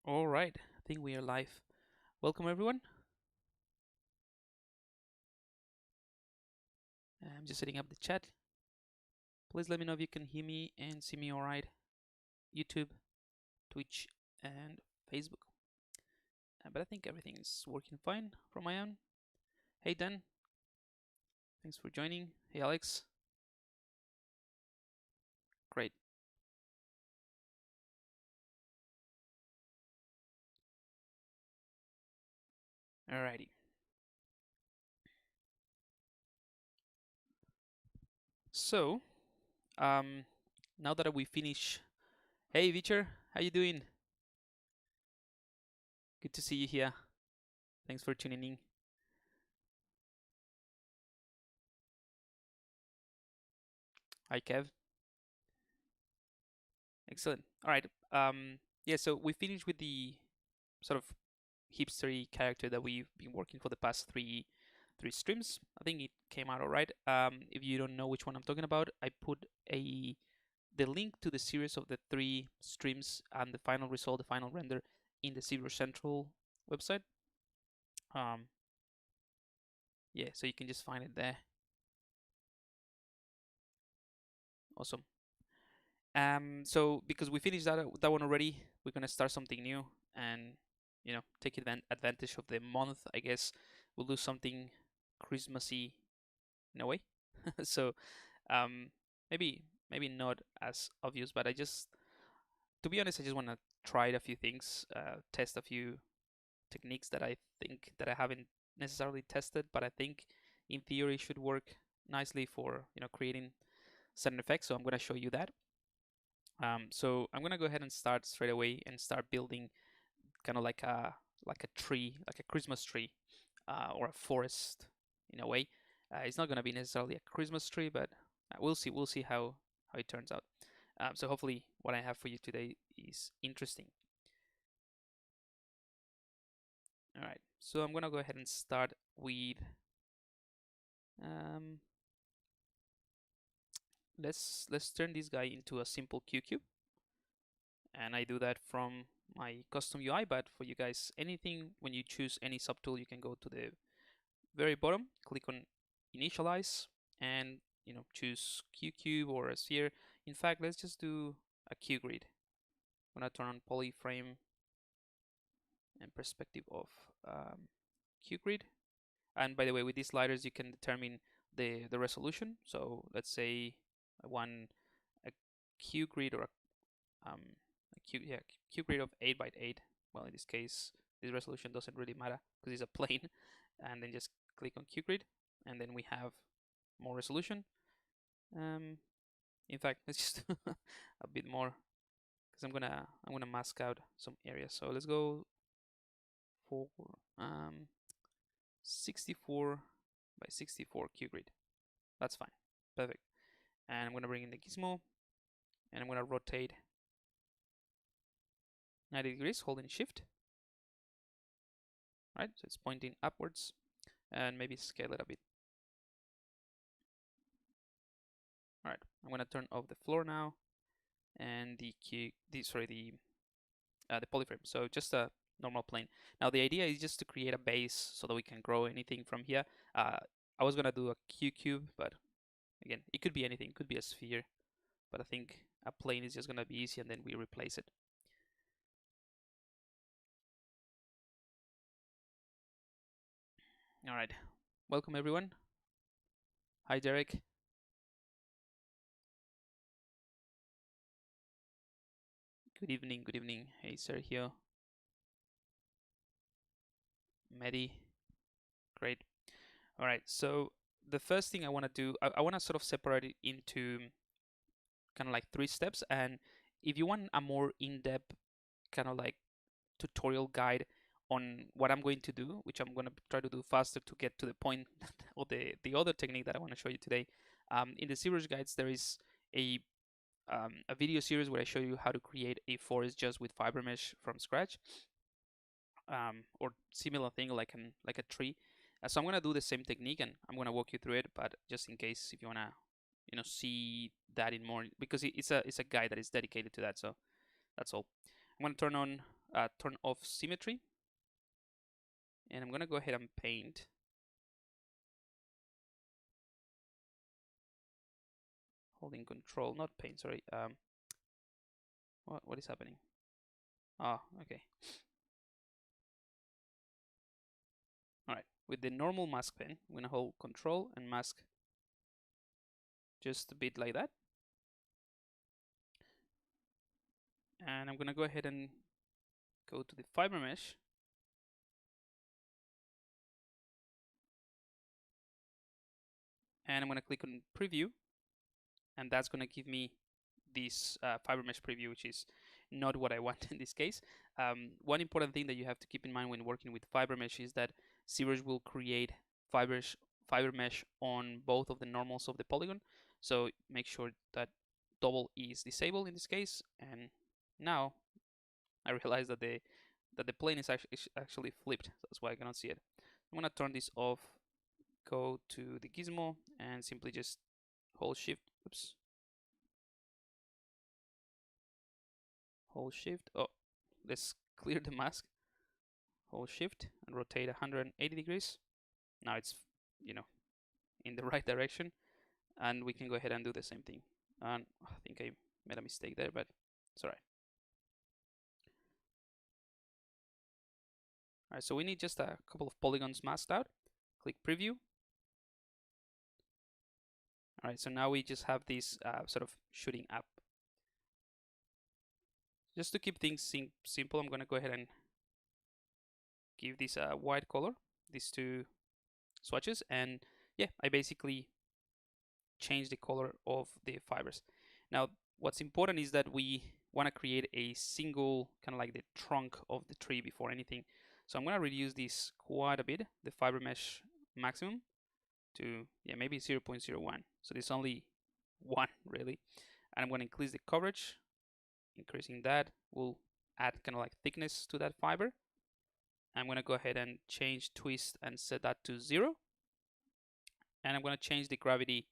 All right, I think we are live. Welcome everyone. I'm just setting up the chat. Please let me know if you can hear me and see me all right. YouTube, Twitch, and Facebook. But I think everything is working fine from my own. Hey Dan, thanks for joining. Hey Alex. Great. Alrighty. So, now that we finish, hey Vicher, how you doing? Good to see you here. Thanks for tuning in. Hi Kev. Excellent. All right. Yeah. So we finished with the sort of hipstery character that we've been working for the past three streams. I think it came out all right. If you don't know which one I'm talking about, I put the link to the series of the 3 streams and the final result, the final render, in the ZBrush Central website. Yeah, so you can just find it there. Awesome. So because we finished that one already, we're gonna start something new and take advantage of the month. I guess we'll do something Christmassy in a way. So maybe not as obvious, but to be honest, I just want to try a few things, test a few techniques that I think that I haven't necessarily tested, but I think in theory should work nicely for creating certain effects. So I'm going to show you that. So I'm going to go ahead and start straight away and start building kind of like a tree, like a Christmas tree, or a forest in a way. It's not going to be necessarily a Christmas tree, but we'll see. We'll see how it turns out. So hopefully, what I have for you today is interesting. All right. So I'm gonna go ahead and start with. Let's turn this guy into a simple QQ, and I do that from my custom UI. But for you guys, anything when you choose any subtool, you can go to the very bottom, click on initialize, and choose QQ or a sphere. In fact, let's just do a Q grid. I'm gonna turn on polyframe and perspective of Q grid. And by the way, with these sliders, you can determine the resolution. So let's say I want a Q grid or a Q grid of 8 by 8. Well, in this case, this resolution doesn't really matter because it's a plane. And then just click on Q grid, and then we have more resolution. In fact, let's just a bit more because I'm gonna mask out some areas. So let's go for 64 by 64 Q grid. That's fine. Perfect. And I'm gonna bring in the gizmo, and I'm gonna rotate 90 degrees holding shift. Right, so it's pointing upwards, and maybe scale it a bit. All right, I'm gonna turn off the floor now, and the polyframe. So just a normal plane. Now the idea is just to create a base so that we can grow anything from here. I was gonna do a Q cube, but again, it could be anything. It could be a sphere, but I think a plane is just gonna be easy, and then we replace it. All right, welcome everyone. Hi Derek. Good evening, good evening. Hey Sergio. Medi. Great. All right, so the first thing I want to do, I want to sort of separate it into kind of like 3 steps. And if you want a more in-depth kind of like tutorial guide on what I'm going to do, which I'm going to try to do faster to get to the point of the other technique that I want to show you today, in the ZBrush guides, there is a video series where I show you how to create a forest just with FiberMesh from scratch, or similar thing like a tree. So I'm gonna do the same technique, and I'm gonna walk you through it. But just in case, if you wanna, see that in more, because it's a guide that is dedicated to that. So that's all. I'm gonna turn on turn off symmetry, and I'm gonna go ahead and paint. Holding control, not paint, sorry. What is happening? Ah, okay. Alright, with the normal mask pen, I'm gonna hold control and mask just a bit like that. And I'm gonna go ahead and go to the FiberMesh. And I'm gonna click on preview, and that's gonna give me this FiberMesh preview, which is not what I want in this case. One important thing that you have to keep in mind when working with FiberMesh is that ZBrush will create FiberMesh on both of the normals of the polygon. So make sure that double is disabled in this case. And now I realize that the plane is actually flipped. That's why I cannot see it. I'm gonna turn this off. Go to the gizmo and simply just hold shift. Oops. Hold shift. Oh, let's clear the mask. Hold shift and rotate 180 degrees. Now it's, you know, in the right direction, and we can go ahead and do the same thing. And I think I made a mistake there, but it's all right. All right, so we need just a couple of polygons masked out. Click preview. All right, so now we just have this sort of shooting up. Just to keep things simple, I'm going to go ahead and give this a white color, these two swatches, and yeah, I basically change the color of the fibers. Now, what's important is that we want to create a single, kind of like the trunk of the tree before anything. So I'm going to reduce this quite a bit, the FiberMesh maximum, to maybe 0.01. So there's only one really, and I'm going to increase the coverage. Increasing that will add kind of like thickness to that fiber. I'm going to go ahead and change twist and set that to 0, and I'm going to change the gravity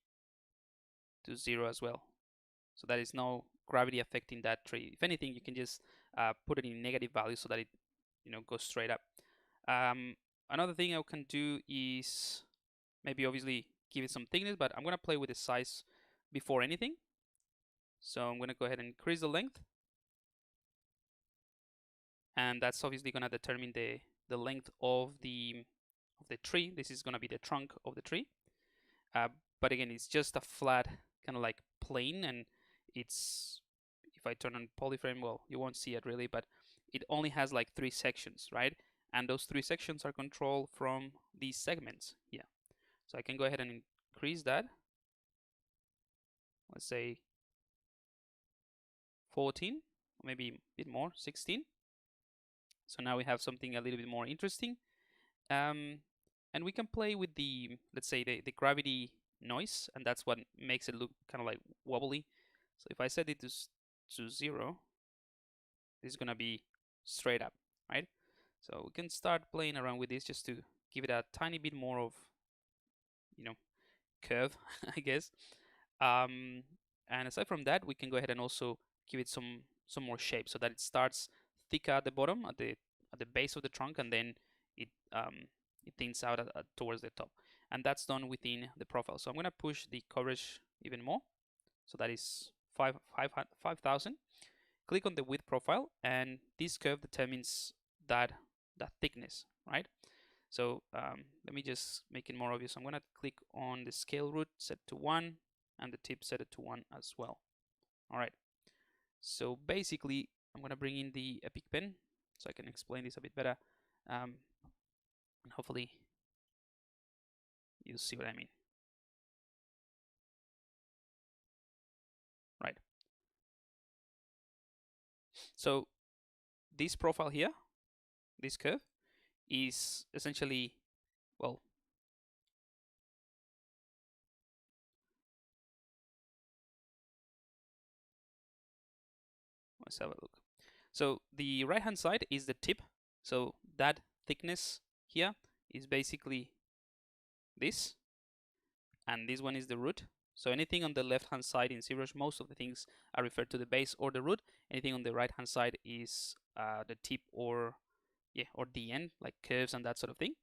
to 0 as well, so that is no gravity affecting that tree. If anything, you can just put it in negative value so that it goes straight up. Another thing I can do is maybe obviously give it some thickness, but I'm going to play with the size before anything. So I'm going to go ahead and increase the length, and that's obviously going to determine the length of the tree. This is going to be the trunk of the tree, but again, it's just a flat kind of like plane, and it's, if I turn on polyframe, well, you won't see it really, but it only has like 3 sections, right? And those 3 sections are controlled from these segments. Yeah, so I can go ahead and increase that. Let's say 14, or maybe a bit more, 16. So now we have something a little bit more interesting. And we can play with the, let's say, the gravity noise, and that's what makes it look kind of like wobbly. So if I set it to 0, this is gonna be straight up, right? So we can start playing around with this just to give it a tiny bit more of, curve, I guess. And aside from that, we can go ahead and also give it some more shape, so that it starts thicker at the bottom, at the base of the trunk, and then it thins out towards the top. And that's done within the profile. So I'm going to push the coverage even more. So that is 5,000. Click on the width profile, and this curve determines that thickness, right? So let me just make it more obvious. I'm going to click on the scale root, set to 1, and the tip set it to 1 as well. All right. So basically, I'm going to bring in the Epic pen so I can explain this a bit better. And hopefully you see what I mean. Right. So this profile here, this curve, is essentially, well, let's have a look. So the right hand side is the tip. So that thickness here is basically this, and this one is the root. So anything on the left-hand side in ZBrush, most of the things are referred to the base or the root. Anything on the right-hand side is the tip or the end, like curves and that sort of thing.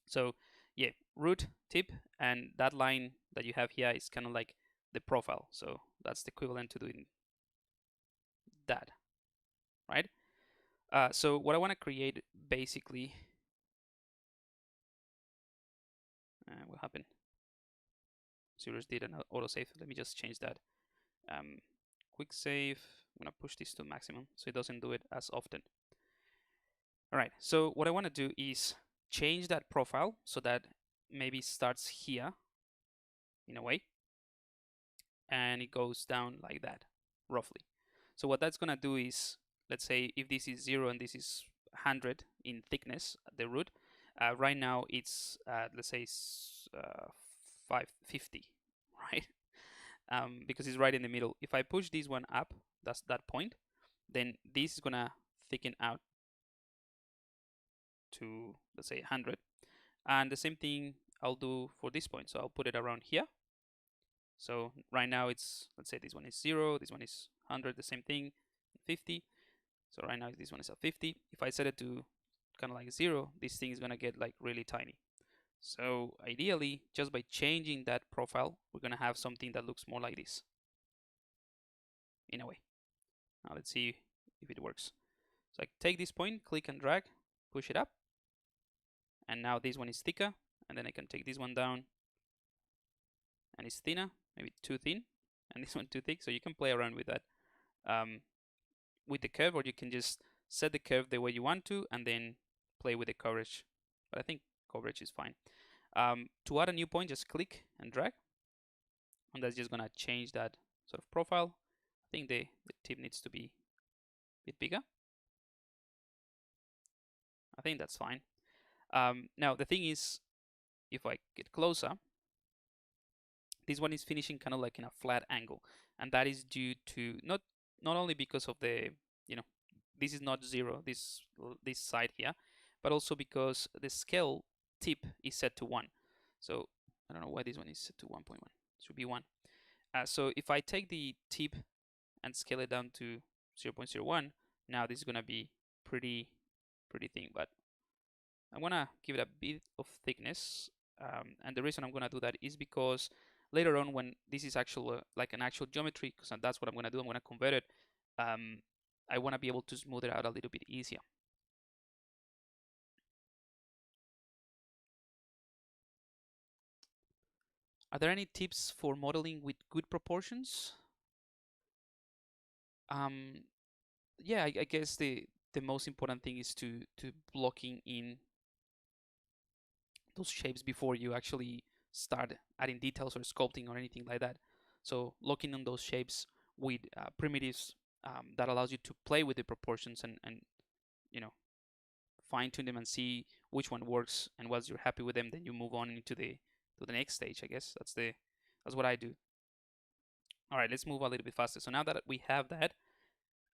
So yeah, root, tip, and that line that you have here is kind of like the profile. So that's the equivalent to doing that, right? So what I want to create basically, what happened? ZBrush did an autosave. Let me just change that. Quick save. I'm gonna push this to maximum so it doesn't do it as often. All right. So what I want to do is change that profile so that maybe starts here in a way, and it goes down like that, roughly. So what that's gonna do is, let's say if this is 0 and this is 100 in thickness, the root, right now it's let's say 550, right? Because it's right in the middle. If I push this one up, that's that point, then this is gonna thicken out to, let's say, 100. And the same thing I'll do for this point. So I'll put it around here. So right now it's, let's say this one is 0, this one is 100, the same thing, 50. So right now this one is at 50. If I set it to kind of like 0, this thing is gonna get like really tiny. So ideally, just by changing that profile, we're gonna have something that looks more like this, in a way. Now let's see if it works. So I take this point, click and drag, push it up, and now this one is thicker, and then I can take this one down, and it's thinner, maybe too thin, and this one too thick. So you can play around with that with the curve, or you can just set the curve the way you want to, and then play with the coverage. But I think coverage is fine. To add a new point, just click and drag, and that's just gonna change that sort of profile. I think the tip needs to be a bit bigger. I think that's fine. Now the thing is, if I get closer, this one is finishing kind of like in a flat angle, and that is due to not only because of the, this is not 0, this side here, but also because the scale tip is set to 1. So I don't know why this one is set to 1.1. It should be 1. So if I take the tip and scale it down to 0.01, now this is gonna be pretty thin, but I'm gonna give it a bit of thickness. And the reason I'm gonna do that is because later on, when this is actual like an actual geometry, because that's what I'm gonna do, I'm gonna convert it. I want to be able to smooth it out a little bit easier. Are there any tips for modeling with good proportions? Yeah, I guess the most important thing is to blocking in those shapes before you actually start adding details or sculpting or anything like that. So locking on those shapes with primitives that allows you to play with the proportions and fine tune them and see which one works, and once you're happy with them, then you move on into the next stage. I guess that's what I do. All right, let's move a little bit faster. So now that we have that,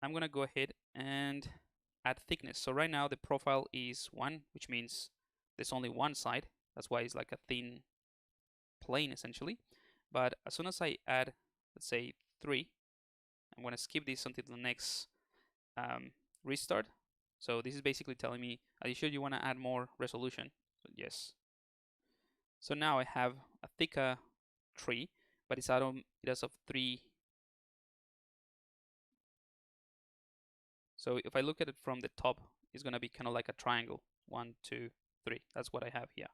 I'm gonna go ahead and add thickness. So right now the profile is 1, which means there's only one side. That's why it's like a thin plane essentially. But as soon as I add, let's say 3, I'm gonna skip this until the next restart. So this is basically telling me, are you sure you want to add more resolution? So yes. So now I have a thicker tree, but it's it has of 3. So if I look at it from the top, it's going to be kind of like a triangle. 1, 2, 3. That's what I have here.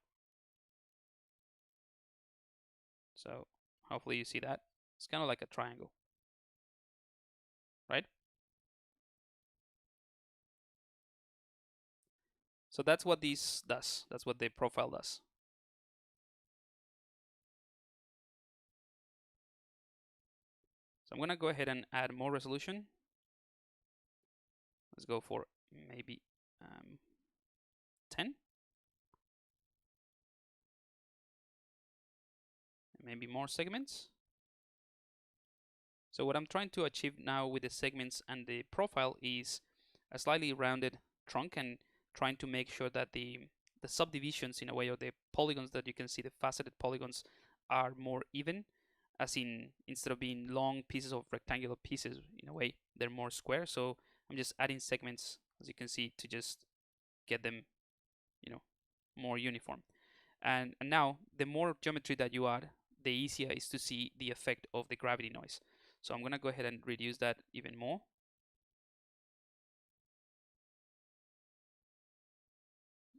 So hopefully you see that. It's kind of like a triangle, right? So that's what this does. That's what the profile does. So I'm going to go ahead and add more resolution. Let's go for maybe 10. Maybe more segments. So what I'm trying to achieve now with the segments and the profile is a slightly rounded trunk, and trying to make sure that the subdivisions in a way, or the polygons that you can see, the faceted polygons, are more even, as in instead of being long pieces of rectangular pieces, in a way they're more square. So I'm just adding segments, as you can see, to just get them, more uniform. And now the more geometry that you add, the easier it is to see the effect of the gravity noise. So I'm gonna go ahead and reduce that even more.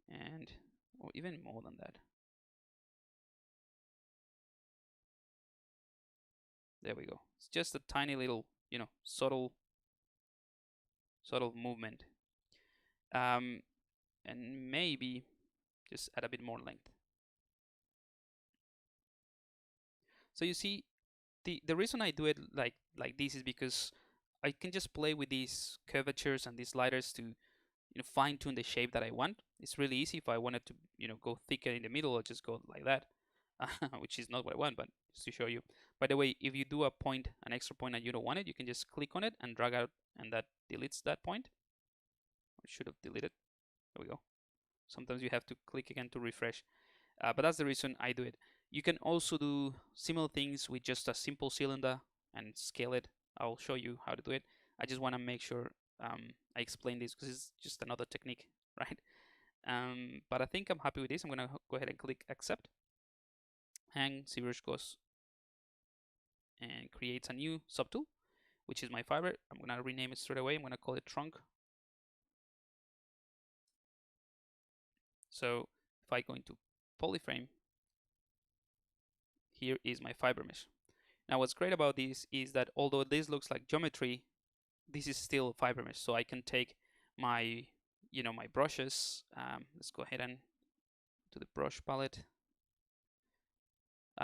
And or even more than that. There we go. It's just a tiny little, subtle movement. And maybe just add a bit more length. So you see, the reason I do it like this is because I can just play with these curvatures and these sliders to fine tune the shape that I want. It's really easy. If I wanted to go thicker in the middle, I'll just go like that, which is not what I want, but just to show you. By the way, if you do an extra point and you don't want it, you can just click on it and drag out, and that deletes that point. I should have deleted. There we go. Sometimes you have to click again to refresh. But that's the reason I do it. You can also do similar things with just a simple cylinder and scale it. I'll show you how to do it. I just want to make sure I explain this because it's just another technique, right? But I think I'm happy with this. I'm going to go ahead and click accept. And ZBrush goes and creates a new subtool, which is my fiber. I'm going to rename it straight away. I'm going to call it trunk. So if I go into polyframe, here is my FiberMesh. Now what's great about this is that although this looks like geometry, this is still FiberMesh. So I can take my, my brushes. Let's go ahead and do the brush palette.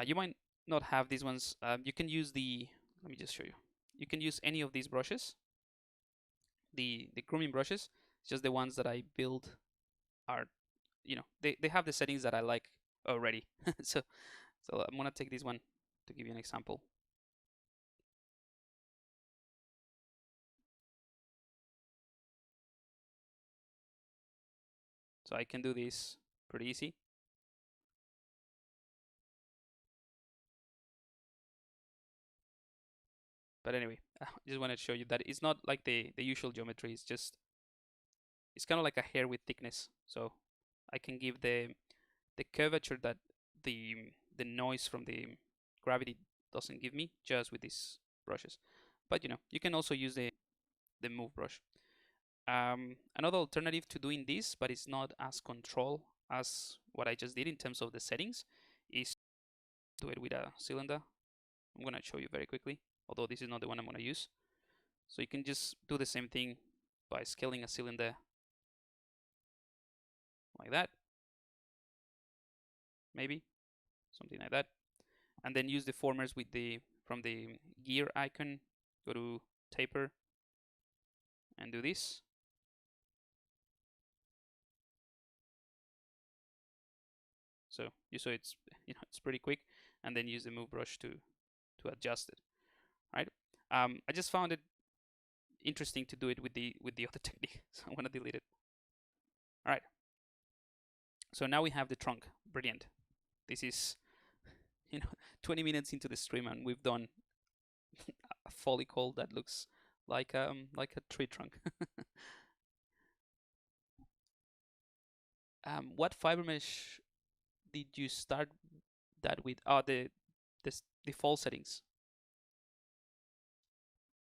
You might not have these ones. You can use let me just show you. You can use any of these brushes. The grooming brushes, just the ones that I build are, they have the settings that I like already. so I'm gonna take this one to give you an example. So I can do this pretty easy. But anyway, I just wanted to show you that it's not like the usual geometry. It's kind of like a hair with thickness. So I can give the curvature that the noise from the gravity doesn't give me just with these brushes. But you can also use the move brush. Another alternative to doing this, but it's not as control as what I just did in terms of the settings, is to do it with a cylinder. I'm gonna show you very quickly, although this is not the one I'm gonna use. So you can just do the same thing by scaling a cylinder like that, maybe something like that, and then use the formers with from the gear icon. Go to taper and do this. So you saw it's it's pretty quick, and then use the move brush to adjust it. Right? I just found it interesting to do it with the other technique, so I'm gonna delete it. All right. So now we have the trunk. Brilliant. This is 20 minutes into the stream, and we've done a follicle that looks like a tree trunk. What fiber mesh did you start that with? Oh, the default settings.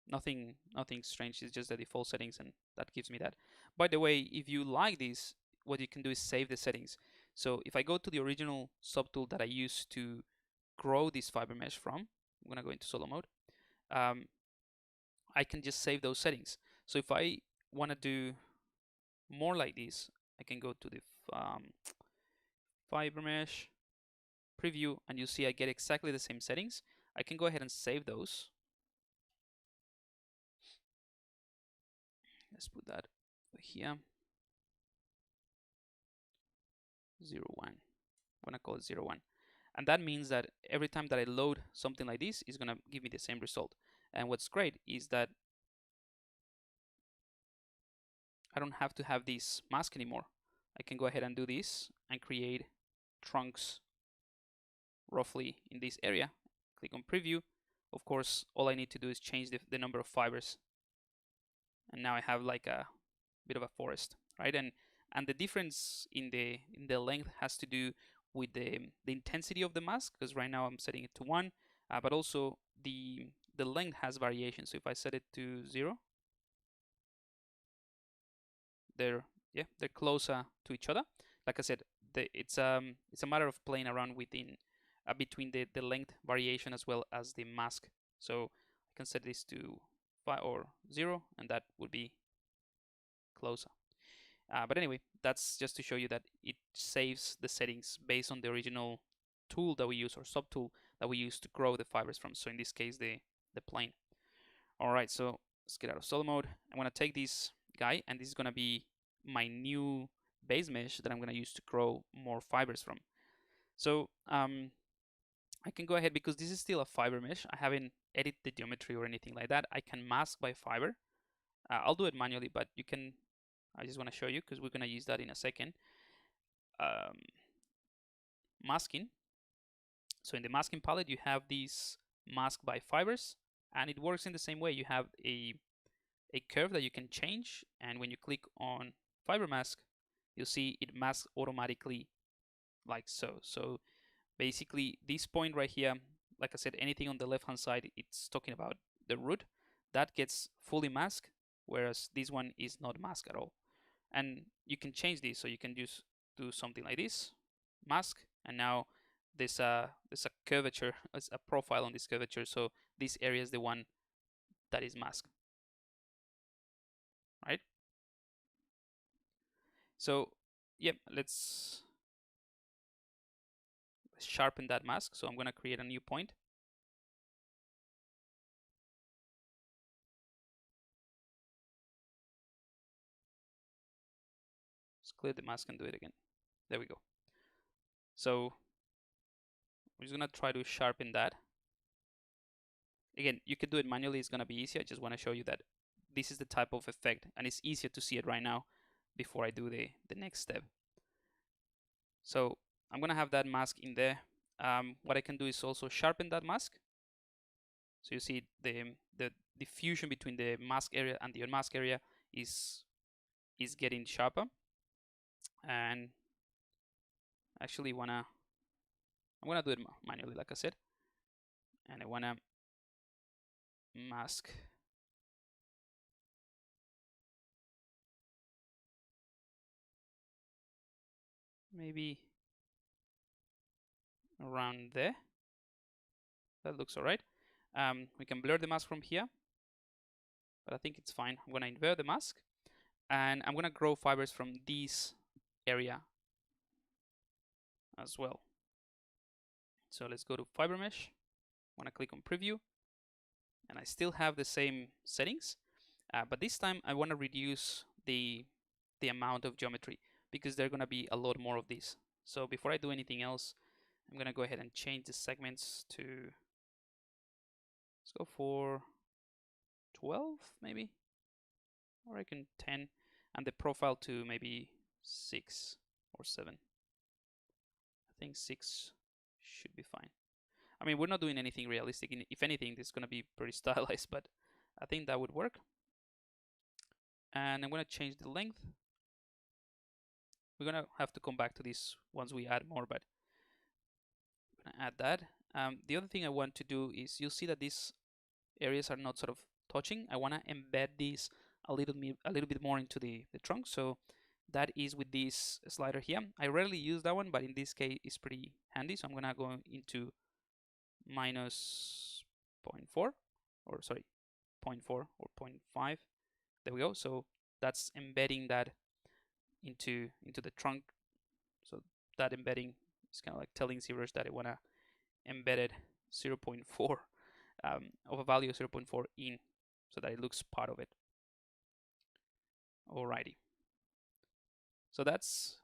Nothing strange. It's just the default settings, and that gives me that. By the way, if you like this, what you can do is save the settings. So if I go to the original subtool that I used to grow this fiber mesh from, I'm gonna go into solo mode. I can just save those settings. So if I want to do more like this, I can go to the fiber mesh preview, and you see I get exactly the same settings. I can go ahead and save those. Let's put that here. 0.1. I'm gonna call it 0.1. And that means that every time that I load something like this, it's gonna give me the same result. And what's great is that I don't have to have this mask anymore. I can go ahead and do this and create trunks roughly in this area. Click on preview. Of course, all I need to do is change the number of fibers, and now I have like a bit of a forest, right? And the difference in the length has to do with the intensity of the mask, because right now I'm setting it to 1, but also the length has variation. So if I set it to 0, they're closer to each other. Like I said, it's a matter of playing around within between the length variation as well as the mask. So I can set this to 5 or 0, and that would be closer. But anyway, that's just to show you that it saves the settings based on the original tool that we use, or subtool that we use to grow the fibers from. So in this case, the plane. All right, so let's get out of solo mode. I'm gonna take this guy, and this is gonna be my new base mesh that I'm gonna use to grow more fibers from. So I can go ahead, because this is still a fiber mesh. I haven't edited the geometry or anything like that. I can mask by fiber. I'll do it manually, but you can. I just want to show you because we're gonna use that in a second. Masking. So in the masking palette, you have these mask by fibers, and it works in the same way. You have a curve that you can change, and when you click on fiber mask, you'll see it masks automatically like so. So basically, this point right here, like I said, anything on the left hand side, it's talking about the root that gets fully masked, whereas this one is not masked at all. And you can change this, so you can just do something like this, mask, and now there's a curvature, a profile on this curvature, so this area is the one that is masked, right? So yep, let's sharpen that mask. So I'm gonna create a new point. Let's clear the mask and do it again. There we go. So we're just gonna try to sharpen that. Again, you could do it manually, it's gonna be easier. I just wanna show you that this is the type of effect, and it's easier to see it right now before I do the next step. So I'm gonna have that mask in there. What I can do is also sharpen that mask. So you see the diffusion between the mask area and the unmask area is getting sharper. And actually I'm gonna do it manually, like I said, and I wanna mask maybe around there. That looks all right. We can blur the mask from here, but I think it's fine. I'm gonna invert the mask, and I'm gonna grow fibers from this area as well. So let's go to FiberMesh. I'm gonna click on preview, and I still have the same settings, but this time I wanna reduce the amount of geometry, because there are gonna be a lot more of these. So before I do anything else, I'm gonna go ahead and change the segments to, let's go for 12 maybe, or I can 10, and the profile to maybe 6 or 7. I think 6 should be fine. I mean, we're not doing anything realistic. If anything, this is gonna be pretty stylized, but I think that would work. And I'm gonna change the length. We're gonna have to come back to this once we add more, but I'm gonna add that. The other thing I want to do is, you'll see that these areas are not sort of touching. I want to embed these a little bit more into the trunk. So that is with this slider here. I rarely use that one, but in this case it's pretty handy. So I'm gonna go into minus 0.4, or sorry, 0.4 or 0.5. There we go. So that's embedding that into the trunk. So that embedding is kind of like telling ZBrush that I want to embed it 0.4 of a value of 0.4 in, so that it looks part of it. Alrighty. So that's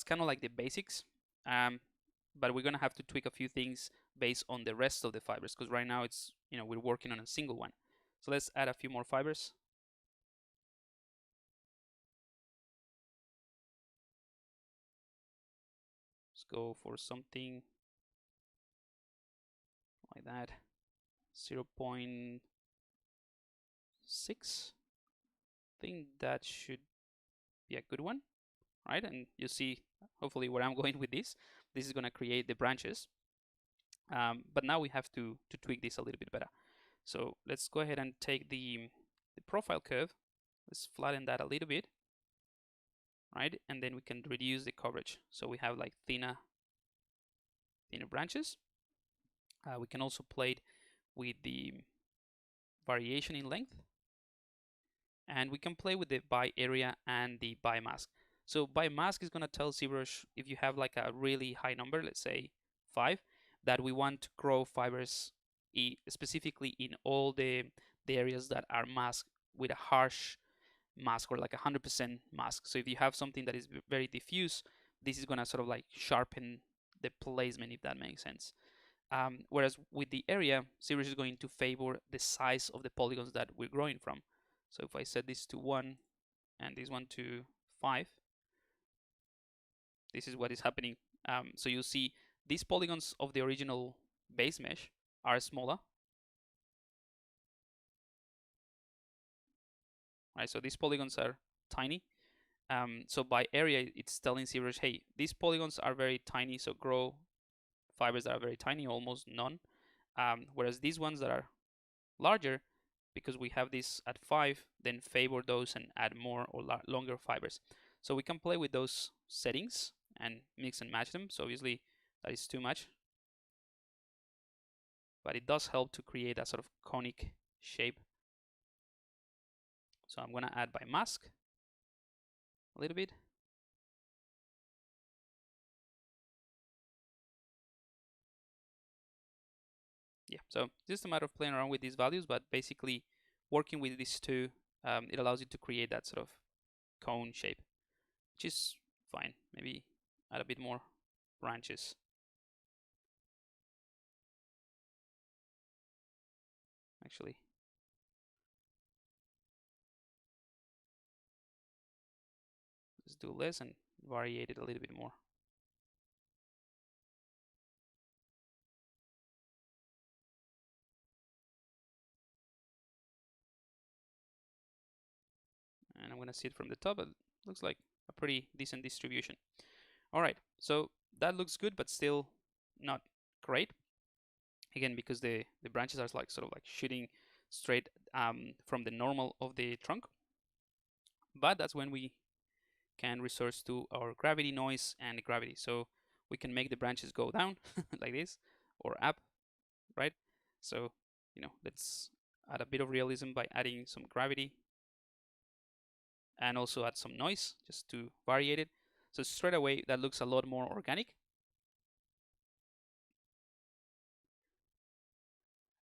kind of like the basics, but we're gonna have to tweak a few things based on the rest of the fibers, because right now it's, we're working on a single one. So let's add a few more fibers. Let's go for something like that. 0.6. I think that should be a good one, right? And you see, hopefully, where I'm going with this. This is going to create the branches. But now we have to tweak this a little bit better. So let's go ahead and take the profile curve. Let's flatten that a little bit, right? And then we can reduce the coverage. So we have like thinner branches. We can also play it with the variation in length. And we can play with the by area and the by mask. So by mask is going to tell ZBrush if you have like a really high number, let's say 5, that we want to grow fibers specifically in all the areas that are masked with a harsh mask or like 100% mask. So if you have something that is very diffuse, this is going to sort of like sharpen the placement, if that makes sense. Whereas with the area, ZBrush is going to favor the size of the polygons that we're growing from. So if I set this to 1 and this one to 5, this is what is happening. So you'll see these polygons of the original base mesh are smaller. Right, so these polygons are tiny. So by area, it's telling ZBrush, hey, these polygons are very tiny, so grow fibers that are very tiny, almost none. Whereas these ones that are larger, because we have this at 5, then favor those and add more or longer fibers. So we can play with those settings and mix and match them. So obviously that is too much, but it does help to create a sort of conic shape. So I'm gonna add by mask a little bit. Yeah, so just a matter of playing around with these values, but basically working with these two, it allows you to create that sort of cone shape, which is fine. Maybe add a bit more branches. Actually, let's do less and variate it a little bit more. And I'm going to see it from the top. It looks like a pretty decent distribution. All right, so that looks good, but still not great. Again, because the branches are like sort of like shooting straight from the normal of the trunk. But that's when we can resource to our gravity noise and gravity. So we can make the branches go down like this or up, right? So, let's add a bit of realism by adding some gravity and also add some noise just to variate it. So straight away, that looks a lot more organic.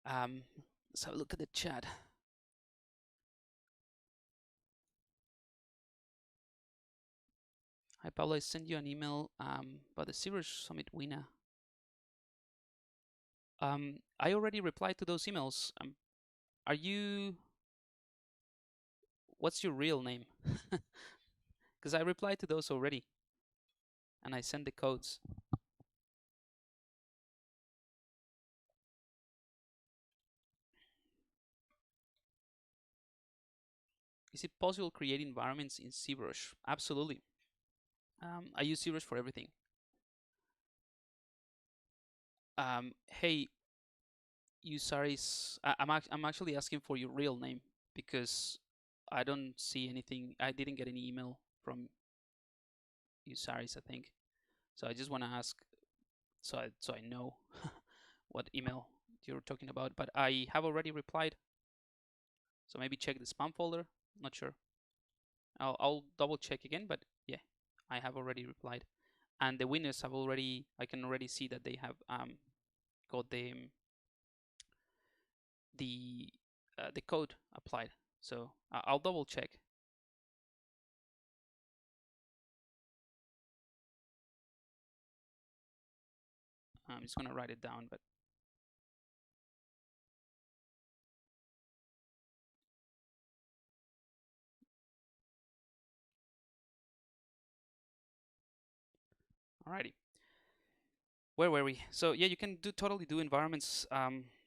Let's have a look at the chat. Hi, Pablo. I sent you an email about the ZBrush Summit winner. I already replied to those emails. Are you... What's your real name? Because I replied to those already. And I sent the codes. Is it possible to create environments in ZBrush? Absolutely. I use ZBrush for everything. Hey, Usaris, I'm actually asking for your real name because I don't see anything. I didn't get any email from Usaris, I think. So I just want to ask, so I know what email you're talking about. But I have already replied. So maybe check the spam folder. Not sure. I'll double check again. But yeah, I have already replied. And the winners have already. I can already see that they have got the code applied. So I'll double check. I'm just gonna write it down, but alrighty. where were we? So yeah, you can totally do environments.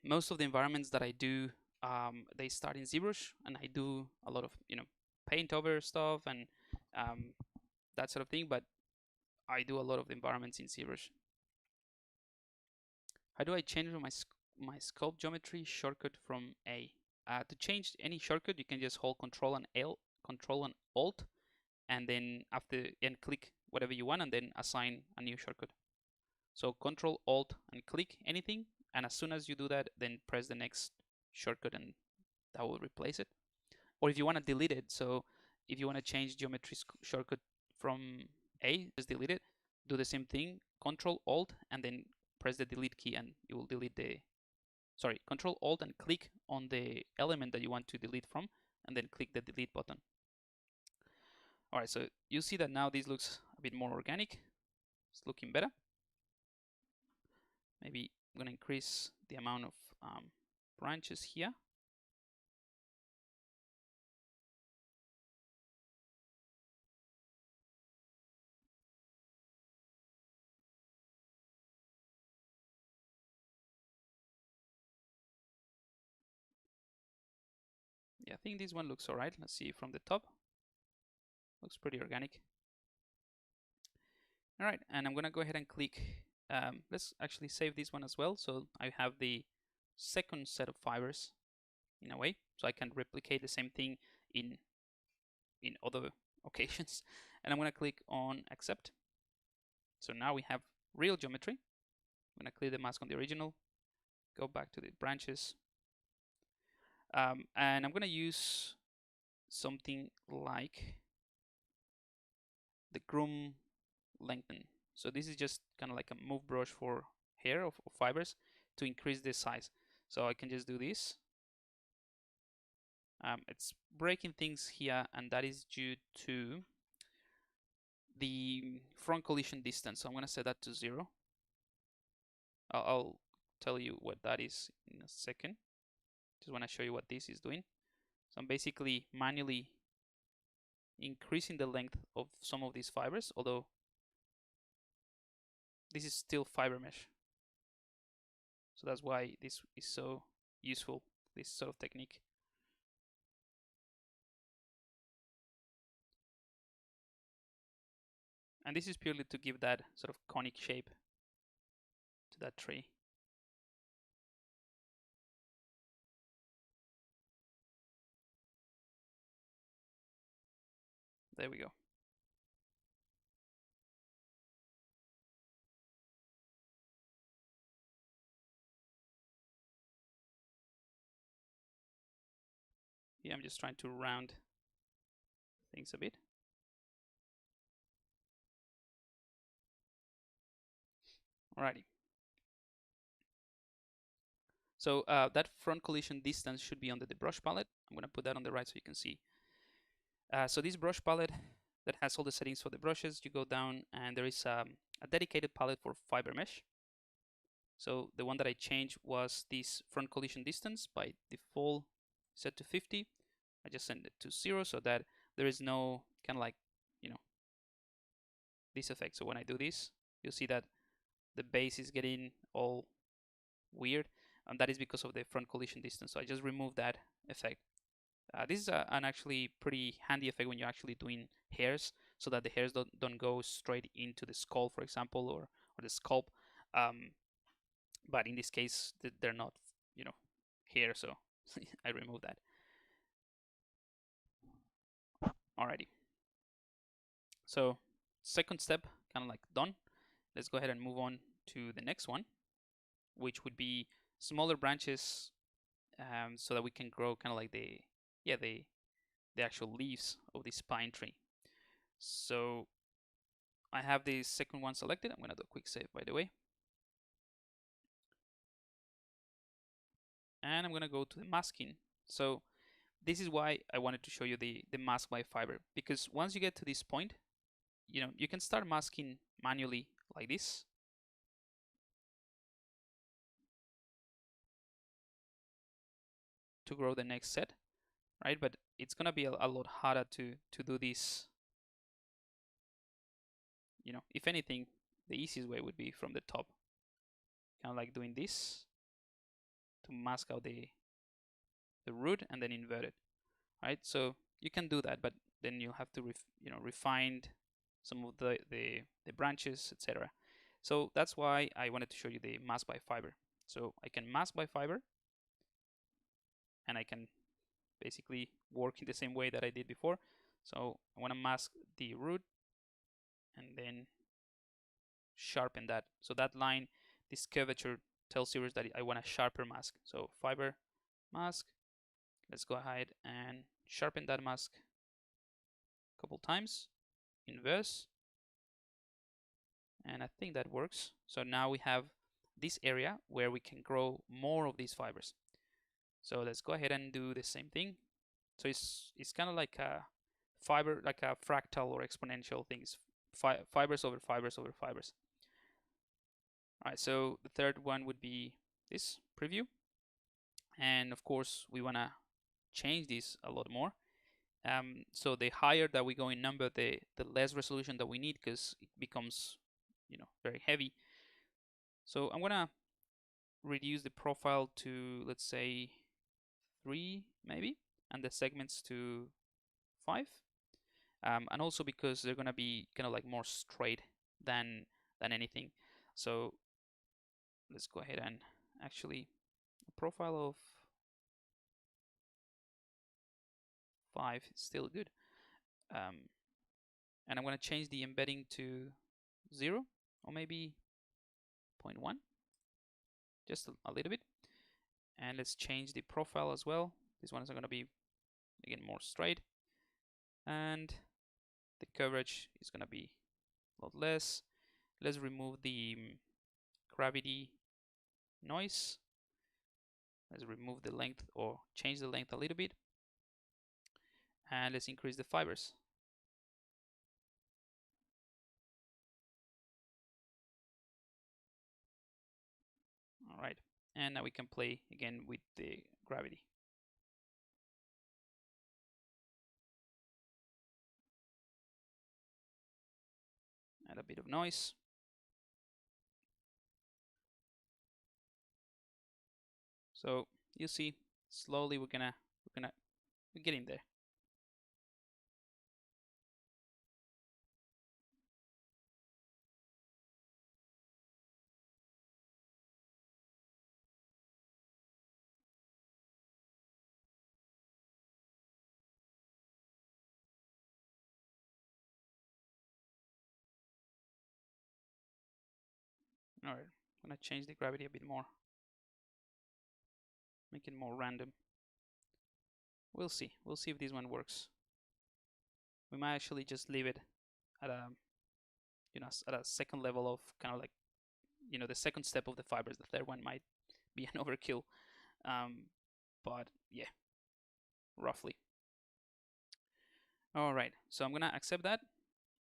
Most of the environments that I do, they start in ZBrush, and I do a lot of paint over stuff and um, that sort of thing. But I do a lot of the environments in ZBrush. How do I change my sculpt geometry shortcut from A? To change any shortcut, you can just hold Control and Alt, and then click whatever you want, and then assign a new shortcut. So Control Alt and click anything, and as soon as you do that, then press the next shortcut, and that will replace it. Or if you want to delete it, so if you want to change geometry shortcut from A, just delete it. Do the same thing, Control Alt, and then press the delete key, and you will delete the. Sorry, Control Alt and click on the element that you want to delete from, and then click the delete button. All right, so you see that now this looks a bit more organic. It's looking better. Maybe I'm going to increase the amount of branches here. Yeah, I think this one looks all right. Let's see from the top. Looks pretty organic. All right, and I'm going to go ahead and click. Let's actually save this one as well. So I have the second set of fibers in a way. So I can replicate the same thing in other occasions. And I'm going to click on accept. So now we have real geometry. I'm going to clear the mask on the original. Go back to the branches. And I'm going to use something like the groom lengthen. So this is just kind of like a move brush for hair of fibers to increase the size. So I can just do this. It's breaking things here, and that is due to the front collision distance. So I'm going to set that to 0. I'll tell you what that is in a second. Just want to show you what this is doing. So I'm basically manually increasing the length of some of these fibers, although this is still FiberMesh. So that's why this is so useful, this sort of technique. And this is purely to give that sort of conic shape to that tree. There we go. Here I'm just trying to round things a bit. Alrighty. So that front collision distance should be under the brush palette. I'm going to put that on the right so you can see. So this brush palette that has all the settings for the brushes, you go down and there is a dedicated palette for FiberMesh. So the one that I changed was this front collision distance, by default set to 50. I just send it to 0 so that there is no kind of like, this effect. So when I do this, you'll see that the base is getting all weird, and that is because of the front collision distance. So I just removed that effect. This is an actually pretty handy effect when you're actually doing hairs, so that the hairs don't go straight into the skull, for example, or the scalp. But in this case, they're not, hair, so I remove that. Alrighty. So second step, kind of like done. Let's go ahead and move on to the next one, which would be smaller branches, so that we can grow kind of like the actual leaves of this pine tree. So I have the second one selected. I'm going to do a quick save, by the way. And I'm going to go to the masking. So this is why I wanted to show you the mask by fiber, because once you get to this point, you can start masking manually like this. To grow the next set, right? But it's gonna be a lot harder to do this. If anything, the easiest way would be from the top. kind of like doing this to mask out the root and then invert it, right? So you can do that, but then you'll have to refine some of the branches, etc. So that's why I wanted to show you the mask by fiber. So I can mask by fiber, and I can basically work in the same way that I did before. So I want to mask the root and then sharpen that. So that line, this curvature tells you that I want a sharper mask. So fiber mask. Let's go ahead and sharpen that mask a couple times. Inverse. And I think that works. So now we have this area where we can grow more of these fibers. So let's go ahead and do the same thing. So it's kind of like a fiber, like a fractal or exponential things. Fibers over fibers over fibers. All right, so the third one would be this preview. And of course, we want to change this a lot more. So the higher that we go in number, the less resolution that we need, because it becomes, very heavy. So I'm gonna reduce the profile to, let's say, 3 maybe, and the segments to 5. And also because they're gonna be kind of like more straight than anything. So let's go ahead and actually a profile of 5 is still good. And I'm gonna change the embedding to 0 or maybe 0.1, just a little bit. And let's change the profile as well. These ones are gonna be again more straight, and the coverage is gonna be a lot less. Let's remove the gravity noise. Let's remove the length or change the length a little bit, and let's increase the fibers. All right, and now we can play again with the gravity. Add a bit of noise. So you see, slowly we're getting there. All right, I'm gonna change the gravity a bit more, make it more random. We'll see. We'll see if this one works. We might actually just leave it at a, at a second level of kind of like, the second step of the fibers. The third one might be an overkill, but yeah, roughly. All right, so I'm gonna accept that.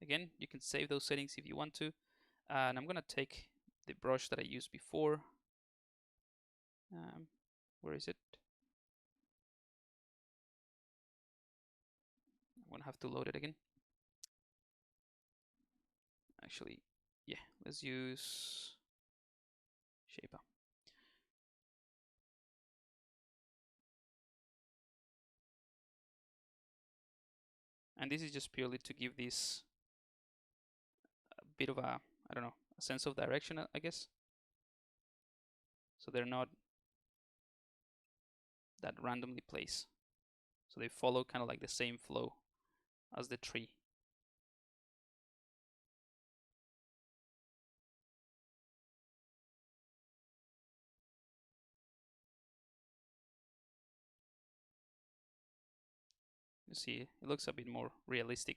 Again, you can save those settings if you want to, and I'm gonna take the brush that I used before. Where is it? I'm gonna have to load it again. Actually, yeah, let's use Shaper. And this is just purely to give this a bit of a, I don't know, a sense of direction, I guess. So they're not that randomly placed. So they follow kind of like the same flow as the tree. You see, it looks a bit more realistic.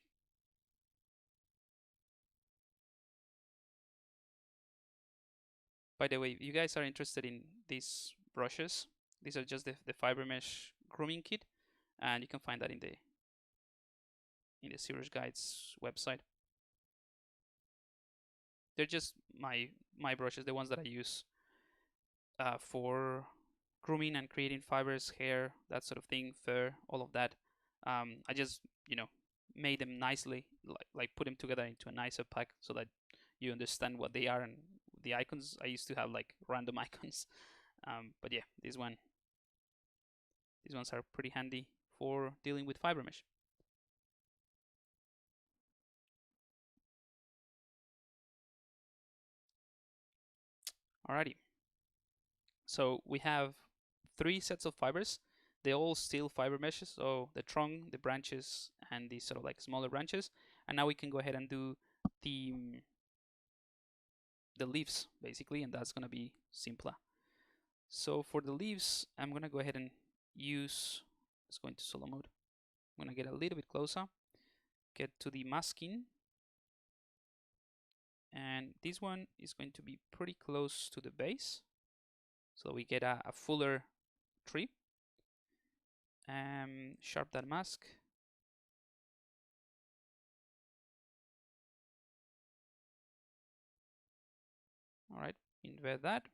By the way, if you guys are interested in these brushes, these are just the FiberMesh grooming kit, and you can find that in the ZBrush Guides website. They're just my brushes, the ones that I use for grooming and creating fibers, hair, that sort of thing, fur, all of that. I just made them nicely, like put them together into a nicer pack so that you understand what they are and the icons. I used to have like random icons, but yeah, these ones are pretty handy for dealing with FiberMesh. Alrighty, so we have 3 sets of fibers. They're all still fiber meshes, so the trunk, the branches, and the sort of like smaller branches. And now we can go ahead and do the leaves basically, and that's gonna be simpler. So for the leaves, I'm gonna go ahead and use, let's go into solo mode. I'm gonna get a little bit closer, get to the masking, and this one is going to be pretty close to the base, so we get a fuller tree. Sharp that mask. All right, invert that.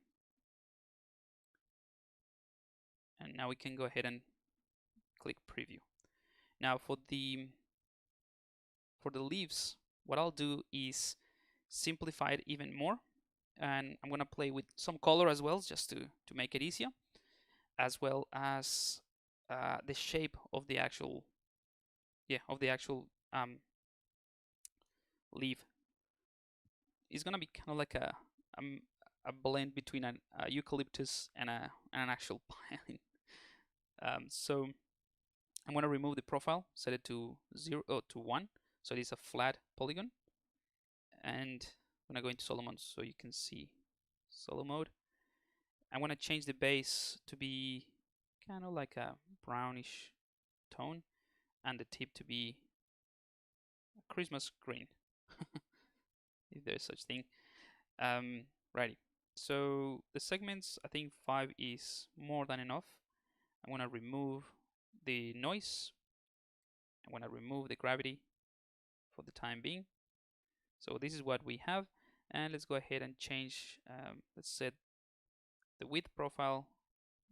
And now we can go ahead and click preview. Now for the leaves, what I'll do is simplify it even more, and I'm gonna play with some color as well, just to make it easier, as well as the shape of the actual leaf. It's gonna be kind of like a blend between a eucalyptus and an actual pine. So I'm going to remove the profile, set it to 1, so it is a flat polygon. And I'm going to go into solo mode so you can see solo mode. I'm going to change the base to be kind of like a brownish tone, and the tip to be a Christmas green, if there's such thing. Righty. So the segments, I think 5 is more than enough. I'm going to remove the noise. I'm going to remove the gravity for the time being. So this is what we have, and let's go ahead and change, let's set the width profile.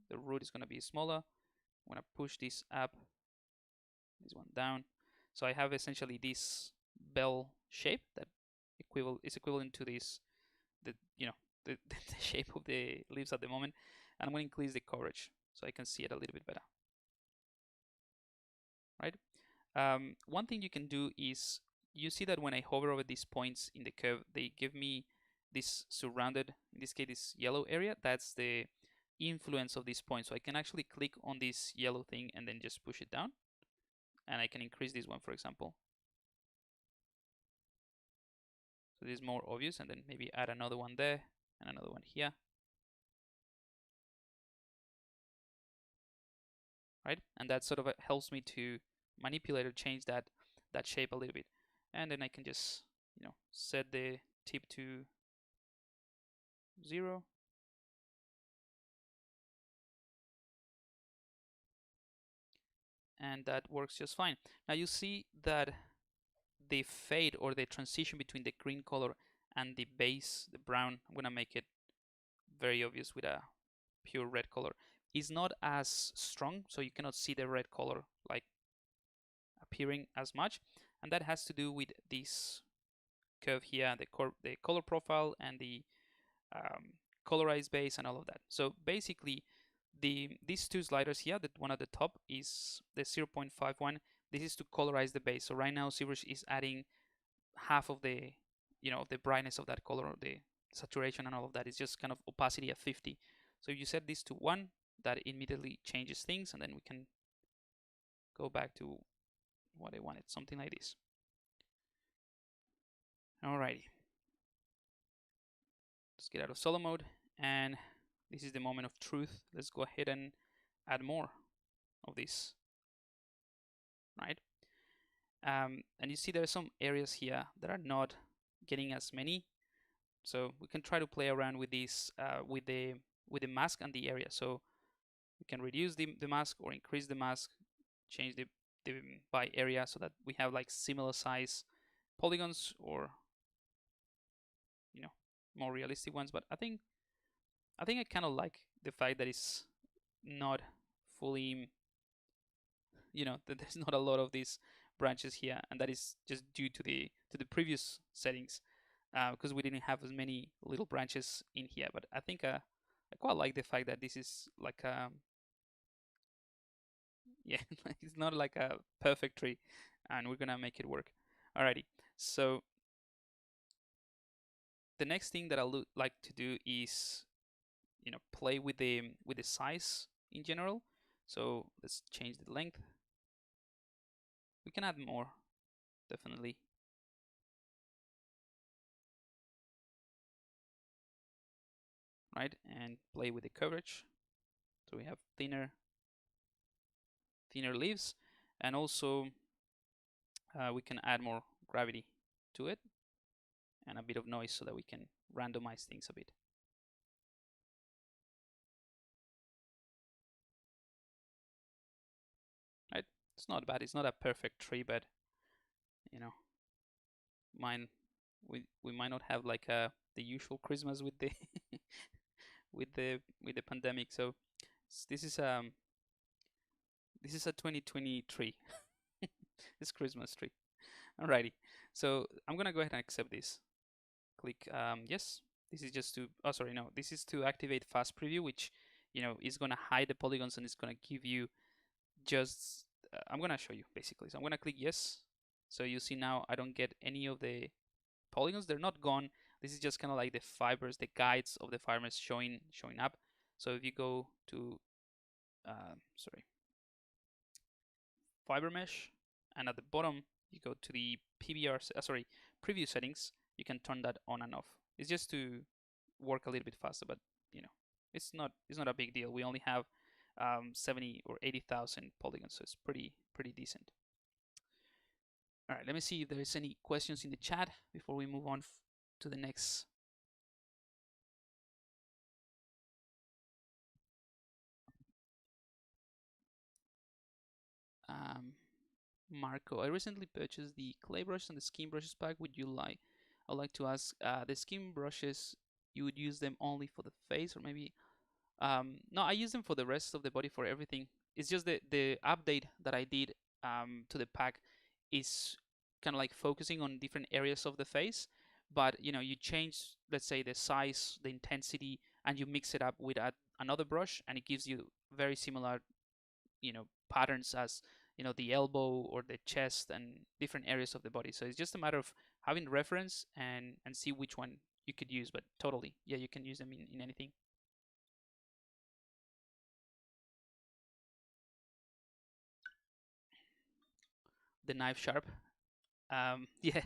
The root is going to be smaller. I'm going to push this up, this one down. So I have essentially this bell shape that is equivalent to this, the shape of the leaves at the moment. And I'm going to increase the coverage so I can see it a little bit better. Right? One thing you can do is, you see that when I hover over these points in the curve, they give me this surrounded, in this case, this yellow area. That's the influence of this point. So I can actually click on this yellow thing and then just push it down. And I can increase this one, for example. So this is more obvious, and then maybe add another one there and another one here. Right? And that sort of helps me to manipulate or change that shape a little bit. And then I can just, set the tip to 0. And that works just fine. Now you see that the fade, or the transition between the green color and the base, the brown, I'm gonna make it very obvious with a pure red color, is not as strong, so you cannot see the red color like appearing as much. And that has to do with this curve here, the color profile, and the colorized base and all of that. So basically, these 2 sliders here, the one at the top is the 0.51. This is to colorize the base. So right now ZBrush is adding half of the the brightness of that color, the saturation and all of that is just kind of opacity at 50. So if you set this to 1, that immediately changes things, and then we can go back to what I wanted, something like this. Alrighty. Let's get out of solo mode, and this is the moment of truth. Let's go ahead and add more of this, right? And you see there are some areas here that are not getting as many. So we can try to play around with this, with the mask and the area. So we can reduce the mask or increase the mask, change the by area so that we have like similar size polygons, or more realistic ones. But I think I kind of like the fact that it's not fully, that there's not a lot of these branches here, and that is just due to the previous settings. because we didn't have as many little branches in here. But I think I quite like the fact that this is like yeah, it's not like a perfect tree, and we're gonna make it work. Alrighty, so the next thing that I like to do is, play with the size in general. So let's change the length. We can add more, definitely. Right, and play with the coverage. So we have thinner leaves, and also we can add more gravity to it and a bit of noise so that we can randomize things a bit. Right, it's not bad. It's not a perfect tree, but you know, mine we might not have like the usual Christmas with the with the pandemic. So this is a 2023 this Christmas tree. Alrighty, so I'm gonna go ahead and accept this. Click yes. This is just to, oh sorry, no, this is to activate fast preview, which is gonna hide the polygons and it's gonna give you just I'm gonna show you basically. So I'm gonna click yes. So you see now I don't get any of the polygons. They're not gone. This is just kind of like the fibers, the guides of the fibers showing up. So if you go to sorry, FiberMesh, and at the bottom you go to the PBR sorry, preview settings, you can turn that on and off. It's just to work a little bit faster, but it's not a big deal. We only have 70 or 80,000 polygons, so it's pretty decent. All right, let me see if there's any questions in the chat before we move on to the next. Marco, I recently purchased the clay brush and the skin brushes pack. Would you like? I'd like to ask, the skin brushes, you would use them only for the face, or maybe? No, I use them for the rest of the body, for everything. It's just the update that I did to the pack is kind of like focusing on different areas of the face, but you change, let's say, the size, the intensity, and you mix it up with another brush, and it gives you very similar patterns as the elbow or the chest and different areas of the body. So it's just a matter of having reference and see which one you could use. But totally, yeah, you can use them in anything. The knife sharp, yeah,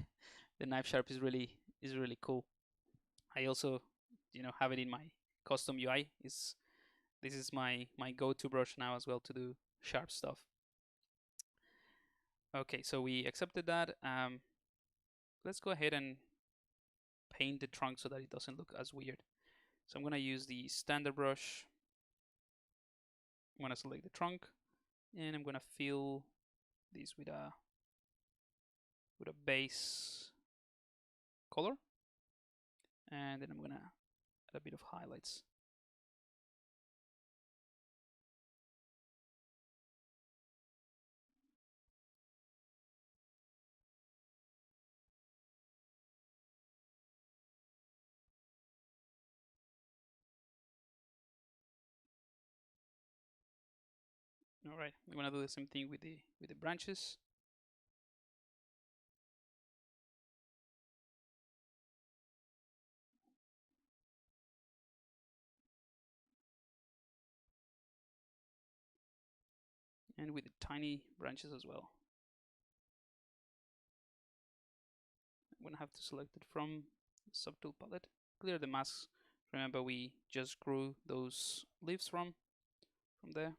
the knife sharp is really cool. I also have it in my custom UI. This is my go-to brush now as well to do sharp stuff. Okay, so we accepted that. Let's go ahead and paint the trunk so that it doesn't look as weird. So I'm gonna use the standard brush. I'm gonna select the trunk, and I'm gonna fill this with a base color, and then I'm gonna add a bit of highlights. All right, I'm gonna do the same thing with the branches. And with the tiny branches as well. I'm gonna have to select it from the subtool palette. Clear the masks. Remember, we just grew those leaves from there.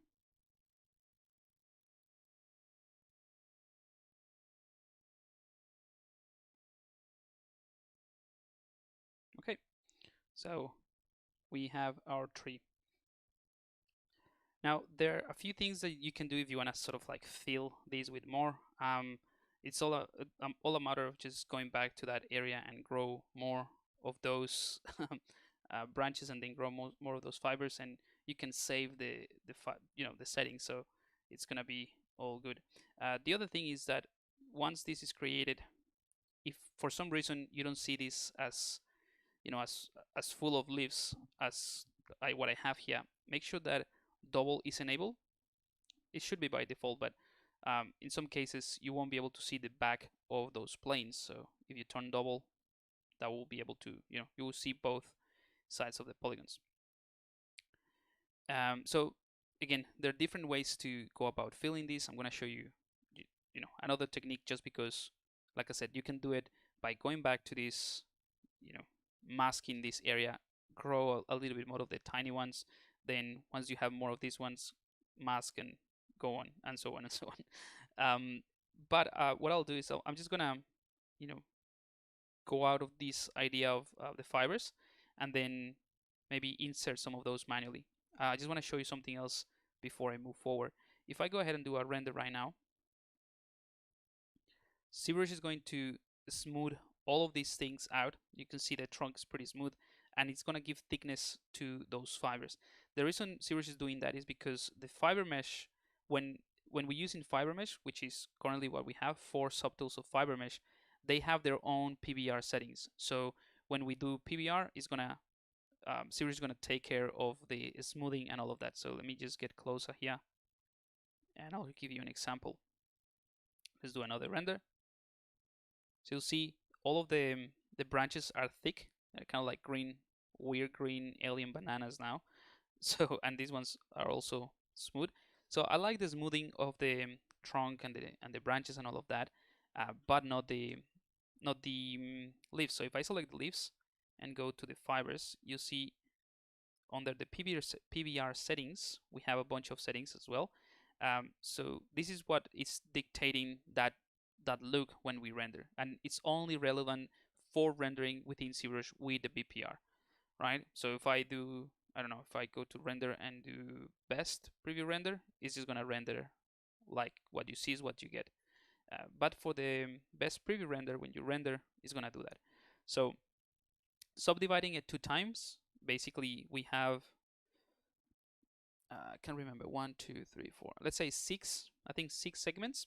Okay, so we have our tree. Now, there are a few things that you can do if you want to sort of like fill these with more. It's all a matter of just going back to that area and grow more of those branches, and then grow more of those fibers, and you can save the settings, so it's gonna be all good. The other thing is that once this is created, if for some reason you don't see this as, as full of leaves as what I have here, make sure that double is enabled. It should be by default, but in some cases you won't be able to see the back of those planes. So if you turn double, that will be able to, you will see both sides of the polygons. So again, there are different ways to go about filling this. I'm going to show you, another technique, just because, like I said, you can do it by going back to this, masking this area, grow a little bit more of the tiny ones. Then once you have more of these ones, mask and go on, and so on and so on. But what I'll do is I'm just gonna, go out of this idea of the fibers, and then maybe insert some of those manually. I just want to show you something else before I move forward. If I go ahead and do a render right now, ZBrush is going to smooth all of these things out. You can see the trunk is pretty smooth, and it's going to give thickness to those fibers. The reason ZBrush is doing that is because the FiberMesh, when we use in FiberMesh, which is currently what we have, 4 subtools of FiberMesh, they have their own PBR settings. So when we do PBR, it's gonna ZBrush is gonna take care of the smoothing and all of that. So let me just get closer here, and I'll give you an example. Let's do another render. So you'll see all of the branches are thick. They're kind of like green, weird green alien bananas now. So, and these ones are also smooth. So I like the smoothing of the trunk and the branches and all of that, but not the leaves. So if I select the leaves and go to the fibers, you see under the PBR settings, we have a bunch of settings as well. So this is what is dictating that look when we render, and it's only relevant for rendering within ZBrush with the BPR, right? So if I do, I don't know, if I go to render and do best preview render, it's just gonna render like what you see is what you get. But for the best preview render, when you render, it's gonna do that. So subdividing it 2 times, basically we have, I can't remember, 1, 2, 3, 4, let's say 6, I think 6 segments.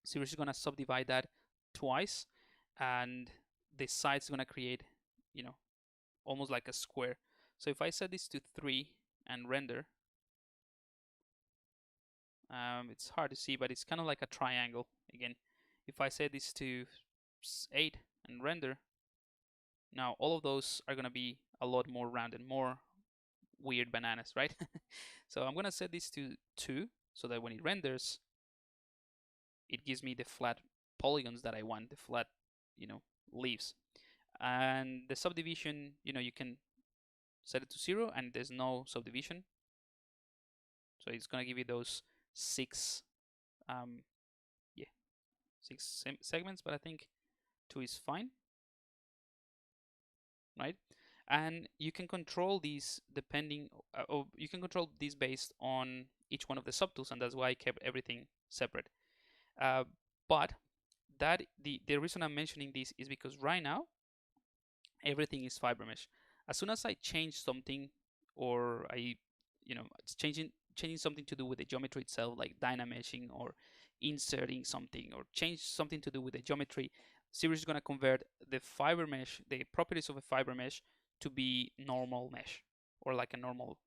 So we're just gonna subdivide that twice, and the sides gonna create, almost like a square. So if I set this to 3 and render, it's hard to see, but it's kind of like a triangle again. If I set this to 8 and render, now all of those are gonna be a lot more rounded, more weird bananas, right? So I'm gonna set this to 2 so that when it renders, it gives me the flat polygons that I want, the flat, leaves. And the subdivision, you can set it to 0 and there's no subdivision. So it's gonna give you those 6, 6 segments, but I think 2 is fine, right? And you can control these depending, or you can control these based on each one of the subtools, and that's why I kept everything separate. But that the reason I'm mentioning this is because right now everything is FiberMesh. As soon as I change something, or I, it's changing something to do with the geometry itself, like DynaMeshing or inserting something, or change something to do with the geometry, ZBrush is going to convert the FiberMesh, the properties of a FiberMesh, to be normal mesh, or like a normal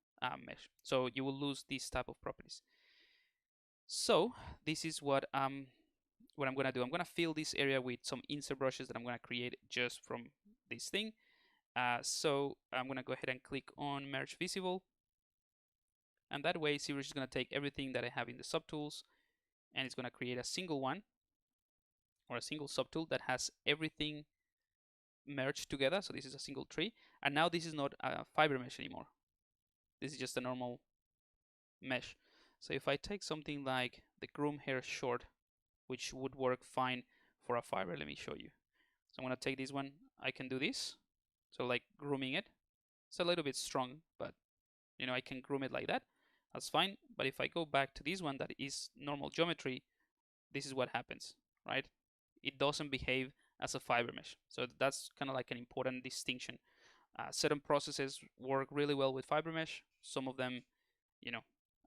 mesh. So you will lose these type of properties. So this is what I'm gonna do. I'm gonna fill this area with some insert brushes that I'm gonna create just from this thing. So I'm gonna go ahead and click on merge visible, and that way ZBrush is gonna take everything that I have in the subtools, and it's gonna create a single one, or a single subtool that has everything merged together. So this is a single tree, and now this is not a fiber mesh anymore. This is just a normal mesh. So if I take something like the groom hair short, which would work fine for a fiber, let me show you. So I'm gonna take this one. I can do this. So like grooming it. It's a little bit strong, but I can groom it like that. That's fine. But if I go back to this one that is normal geometry, this is what happens, right? It doesn't behave as a fiber mesh. So that's kind of like an important distinction. Certain processes work really well with fiber mesh. Some of them,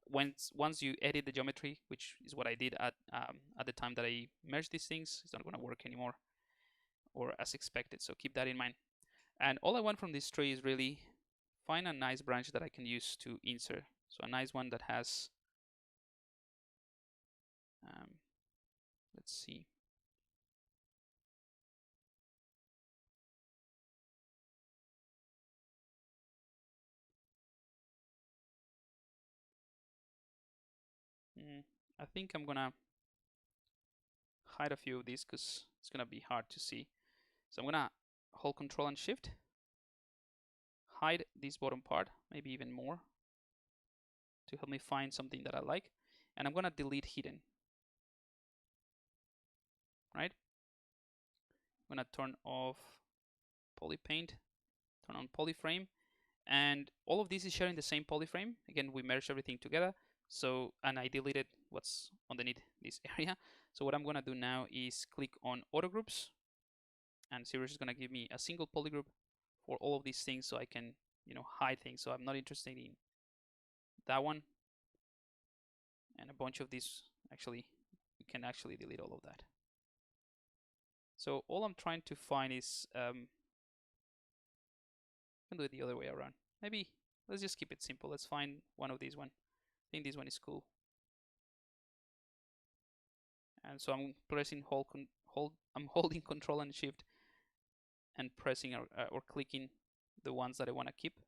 once you edit the geometry, which is what I did at the time that I merged these things, it's not going to work anymore. or as expected. So keep that in mind. And all I want from this tree is really find a nice branch that I can use to insert. So a nice one that has, let's see. I think I'm gonna hide a few of these because it's gonna be hard to see. So I'm gonna hold Control and Shift, hide this bottom part, maybe even more, to help me find something that I like. And I'm gonna delete hidden, right? I'm gonna turn off polypaint, turn on polyframe, and all of this is sharing the same polyframe. Again, we merge everything together. So, and I deleted what's underneath this area. So what I'm gonna do now is click on auto groups, and ZBrush is gonna give me a single polygroup for all of these things, so I can, hide things. So I'm not interested in that one, and a bunch of these. Actually, we can actually delete all of that. So all I'm trying to find is, I can do it the other way around. Maybe let's just keep it simple. Let's find one of these one. I think this one is cool. And so I'm pressing I'm holding Control and Shift and pressing or clicking the ones that I want to keep.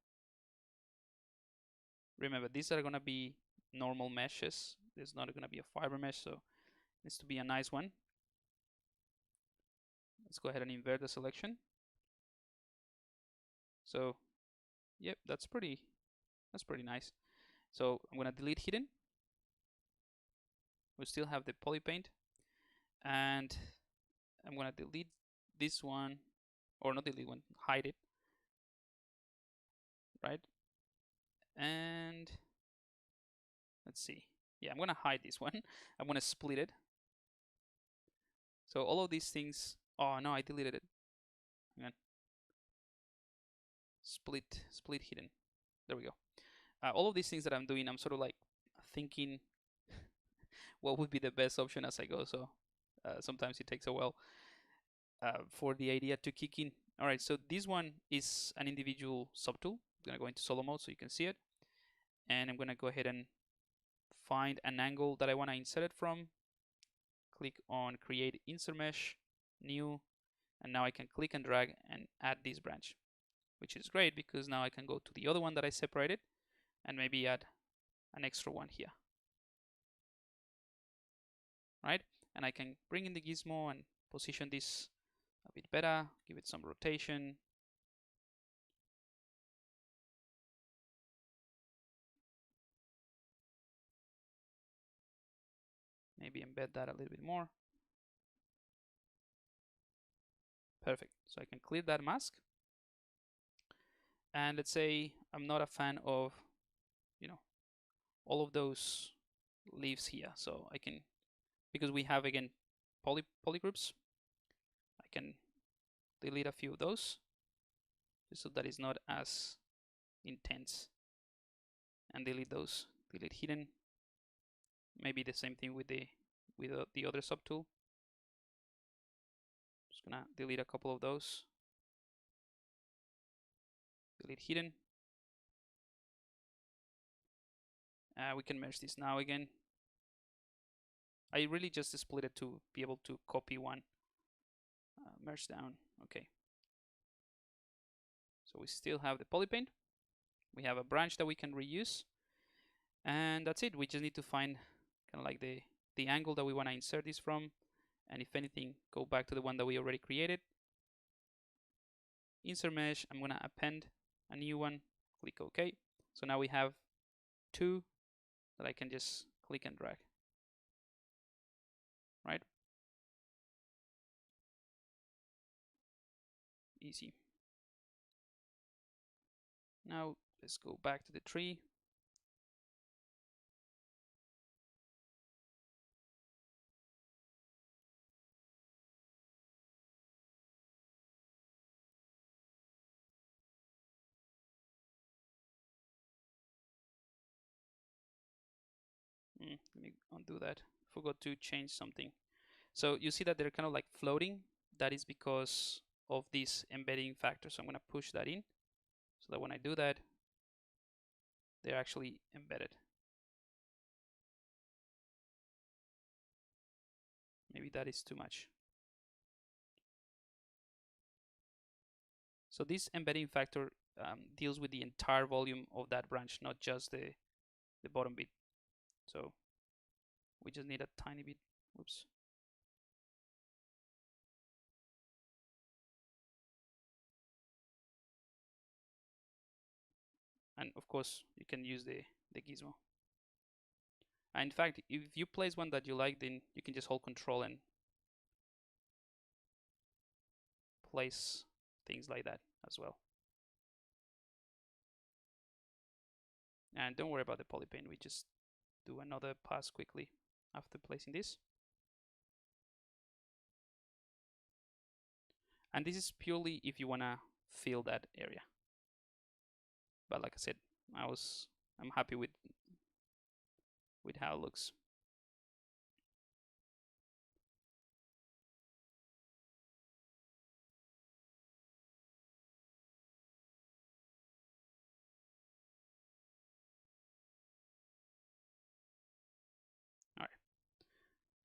Remember, these are going to be normal meshes. There's not going to be a fiber mesh, so it needs to be a nice one. Let's go ahead and invert the selection. So, yep, that's pretty nice. So I'm going to delete hidden. We still have the poly paint, and I'm going to delete this one, or not delete one, hide it, right? And let's see. Yeah, I'm going to hide this one. I'm going to split it. So all of these things, oh no, I deleted it. Hang on. Split hidden. There we go. All of these things that I'm doing, I'm sort of like thinking what would be the best option as I go. So sometimes it takes a while for the idea to kick in. All right, so this one is an individual subtool. I'm gonna go into solo mode so you can see it. And I'm gonna go ahead and find an angle that I wanna insert it from. Click on create insert mesh, new, and now I can click and drag and add this branch, which is great because now I can go to the other one that I separated and maybe add an extra one here, right? And I can bring in the gizmo and position this a bit better, give it some rotation. Maybe embed that a little bit more. Perfect. So I can clear that mask. And let's say I'm not a fan of, all of those leaves here. So I can, because we have again polygroups, I can delete a few of those just so that it's not as intense, and delete those. Delete hidden. Maybe the same thing with the other subtool. Just gonna delete a couple of those. Delete hidden. We can merge this now again. I really just split it to be able to copy one. Merge down. Okay. So we still have the polypaint. We have a branch that we can reuse. And that's it. We just need to find kind of like the angle that we want to insert this from. And if anything, go back to the one that we already created. Insert mesh. I'm going to append a new one. Click OK. So now we have two that I can just click and drag. Right? Easy. Now let's go back to the tree. Let me undo that. Forgot to change something. So you see that they're kind of like floating. that is because of this embedding factor. So I'm going to push that in so that when I do that, they're actually embedded. Maybe that is too much. So this embedding factor deals with the entire volume of that branch, not just the bottom bit. So we just need a tiny bit. Oops. And of course, you can use the gizmo. And in fact, if you place one that you like, then you can just hold Control and place things like that as well. And don't worry about the polypaint. We just do another pass quickly after placing this. And this is purely if you want to fill that area. But like I said, I'm happy with how it looks. All right.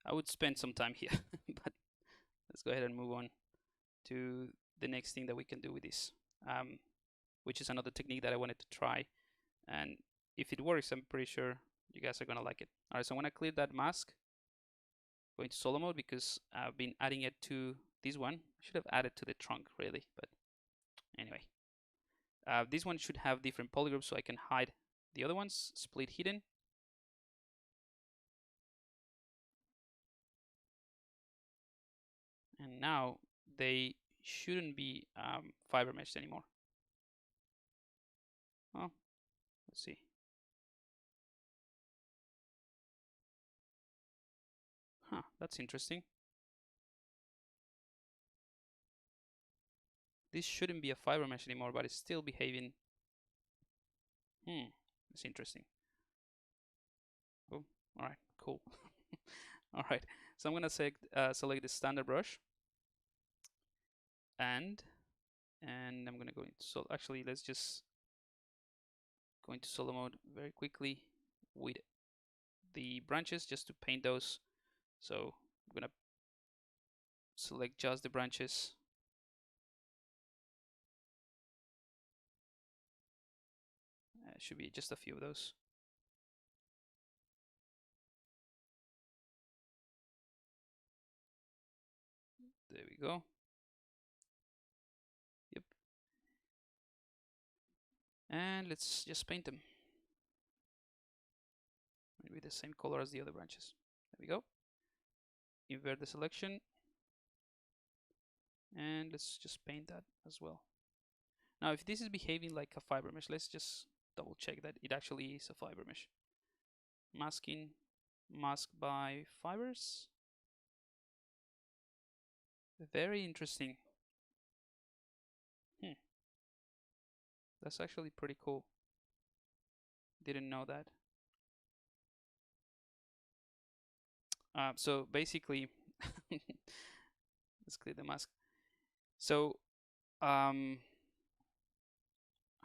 I would spend some time here, but let's go ahead and move on to the next thing that we can do with this, which is another technique that I wanted to try. And if it works, I'm pretty sure you guys are gonna like it. All right, so I'm gonna clear that mask. Go into solo mode because I've been adding it to this one. I should have added to the trunk really, but anyway. This one should have different polygroups so I can hide the other ones, split hidden. And now they shouldn't be fiber meshed anymore. Well, let's see. Huh, that's interesting. This shouldn't be a fiber mesh anymore, but it's still behaving. That's interesting. Oh, all right, cool. All right, so I'm gonna select the standard brush, and I'm gonna go into actually let's just go into solo mode very quickly with the branches just to paint those. So I'm gonna select just the branches. Should be just a few of those. There we go. Yep. And let's just paint them. Maybe the same color as the other branches. There we go. Invert the selection. And let's just paint that as well. Now, if this is behaving like a fiber mesh, let's just double check that it actually is a fiber mesh. Masking, mask by fibers. Very interesting. That's actually pretty cool. Didn't know that. So basically, let's clear the mask. So I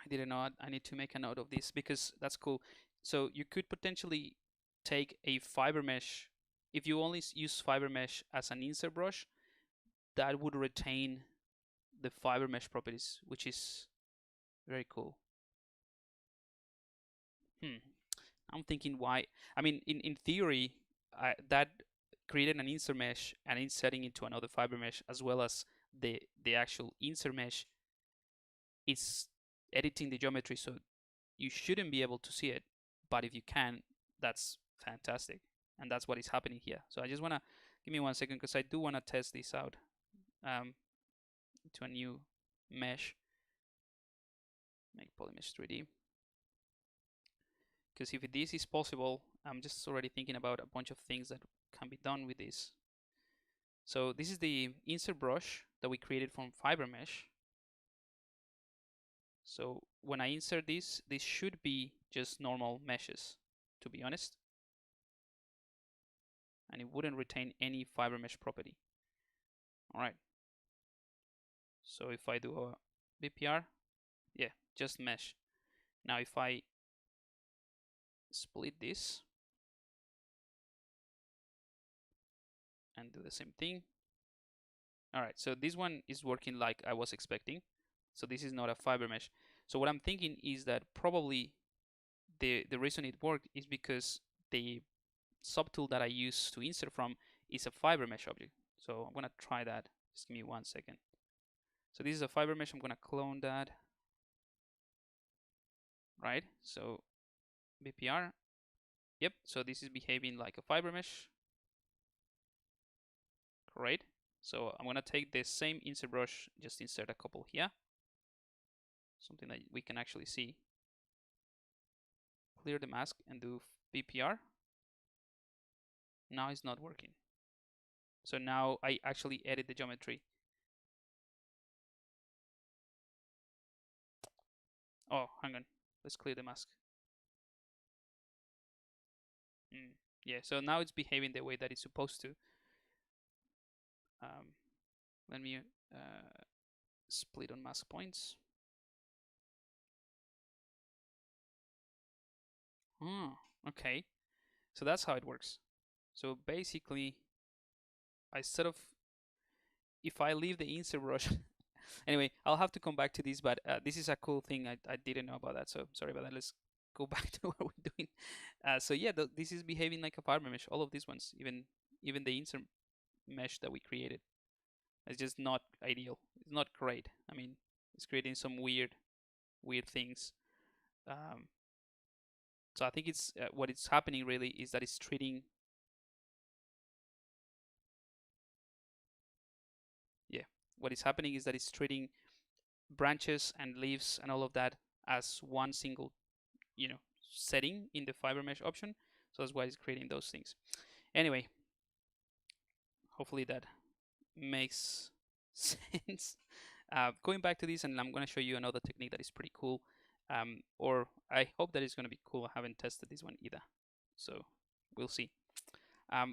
didn't know I need to make a note of this because that's cool. So you could potentially take a fiber mesh. If you only use fiber mesh as an insert brush, that would retain the fiber mesh properties, which is very cool. I'm thinking why. I mean, in theory, that creating an insert mesh and inserting into another fiber mesh, as well as the actual insert mesh, is editing the geometry, so you shouldn't be able to see it. But if you can, that's fantastic, and that's what is happening here. So I just wanna give me 1 second because I do wanna test this out to a new mesh. Make polymesh 3D. Because if this is possible, I'm just already thinking about a bunch of things that can be done with this. So this is the insert brush that we created from FiberMesh. So when I insert this should be just normal meshes, to be honest. And it wouldn't retain any FiberMesh property. All right, So if I do a BPR, yeah, just mesh. Now if I split this and do the same thing. All right, so this one is working like I was expecting. So this is not a FiberMesh. So what I'm thinking is that probably the reason it worked is because the subtool that I use to insert from is a FiberMesh object. So I'm gonna try that. Just give me 1 second. So this is a FiberMesh. I'm gonna clone that. Right. So BPR. Yep. So this is behaving like a FiberMesh. Great. So I'm gonna take the same insert brush, just insert a couple here. Something that we can actually see. Clear the mask and do BPR. Now it's not working. So now I actually edit the geometry. Oh, hang on. Let's clear the mask. Yeah, so now it's behaving the way that it's supposed to. Let me split on mask points. Okay. So that's how it works. So basically, if I leave the insert brush, anyway, I'll have to come back to this, but this is a cool thing. I didn't know about that, so sorry about that. Let's go back to what we're doing. So yeah, this is behaving like a FiberMesh. All of these ones, even the insert mesh that we created, it's just not ideal. It's not great. I mean, it's creating some weird things. So I think it's what is happening really is that it's treating. Yeah, what is happening is that it's treating branches and leaves and all of that as one single, setting in the FiberMesh option. So that's why it's creating those things. Anyway, hopefully that makes sense. Going back to this, and I'm going to show you another technique that is pretty cool. Or I hope that it's going to be cool. I haven't tested this one either, so we'll see.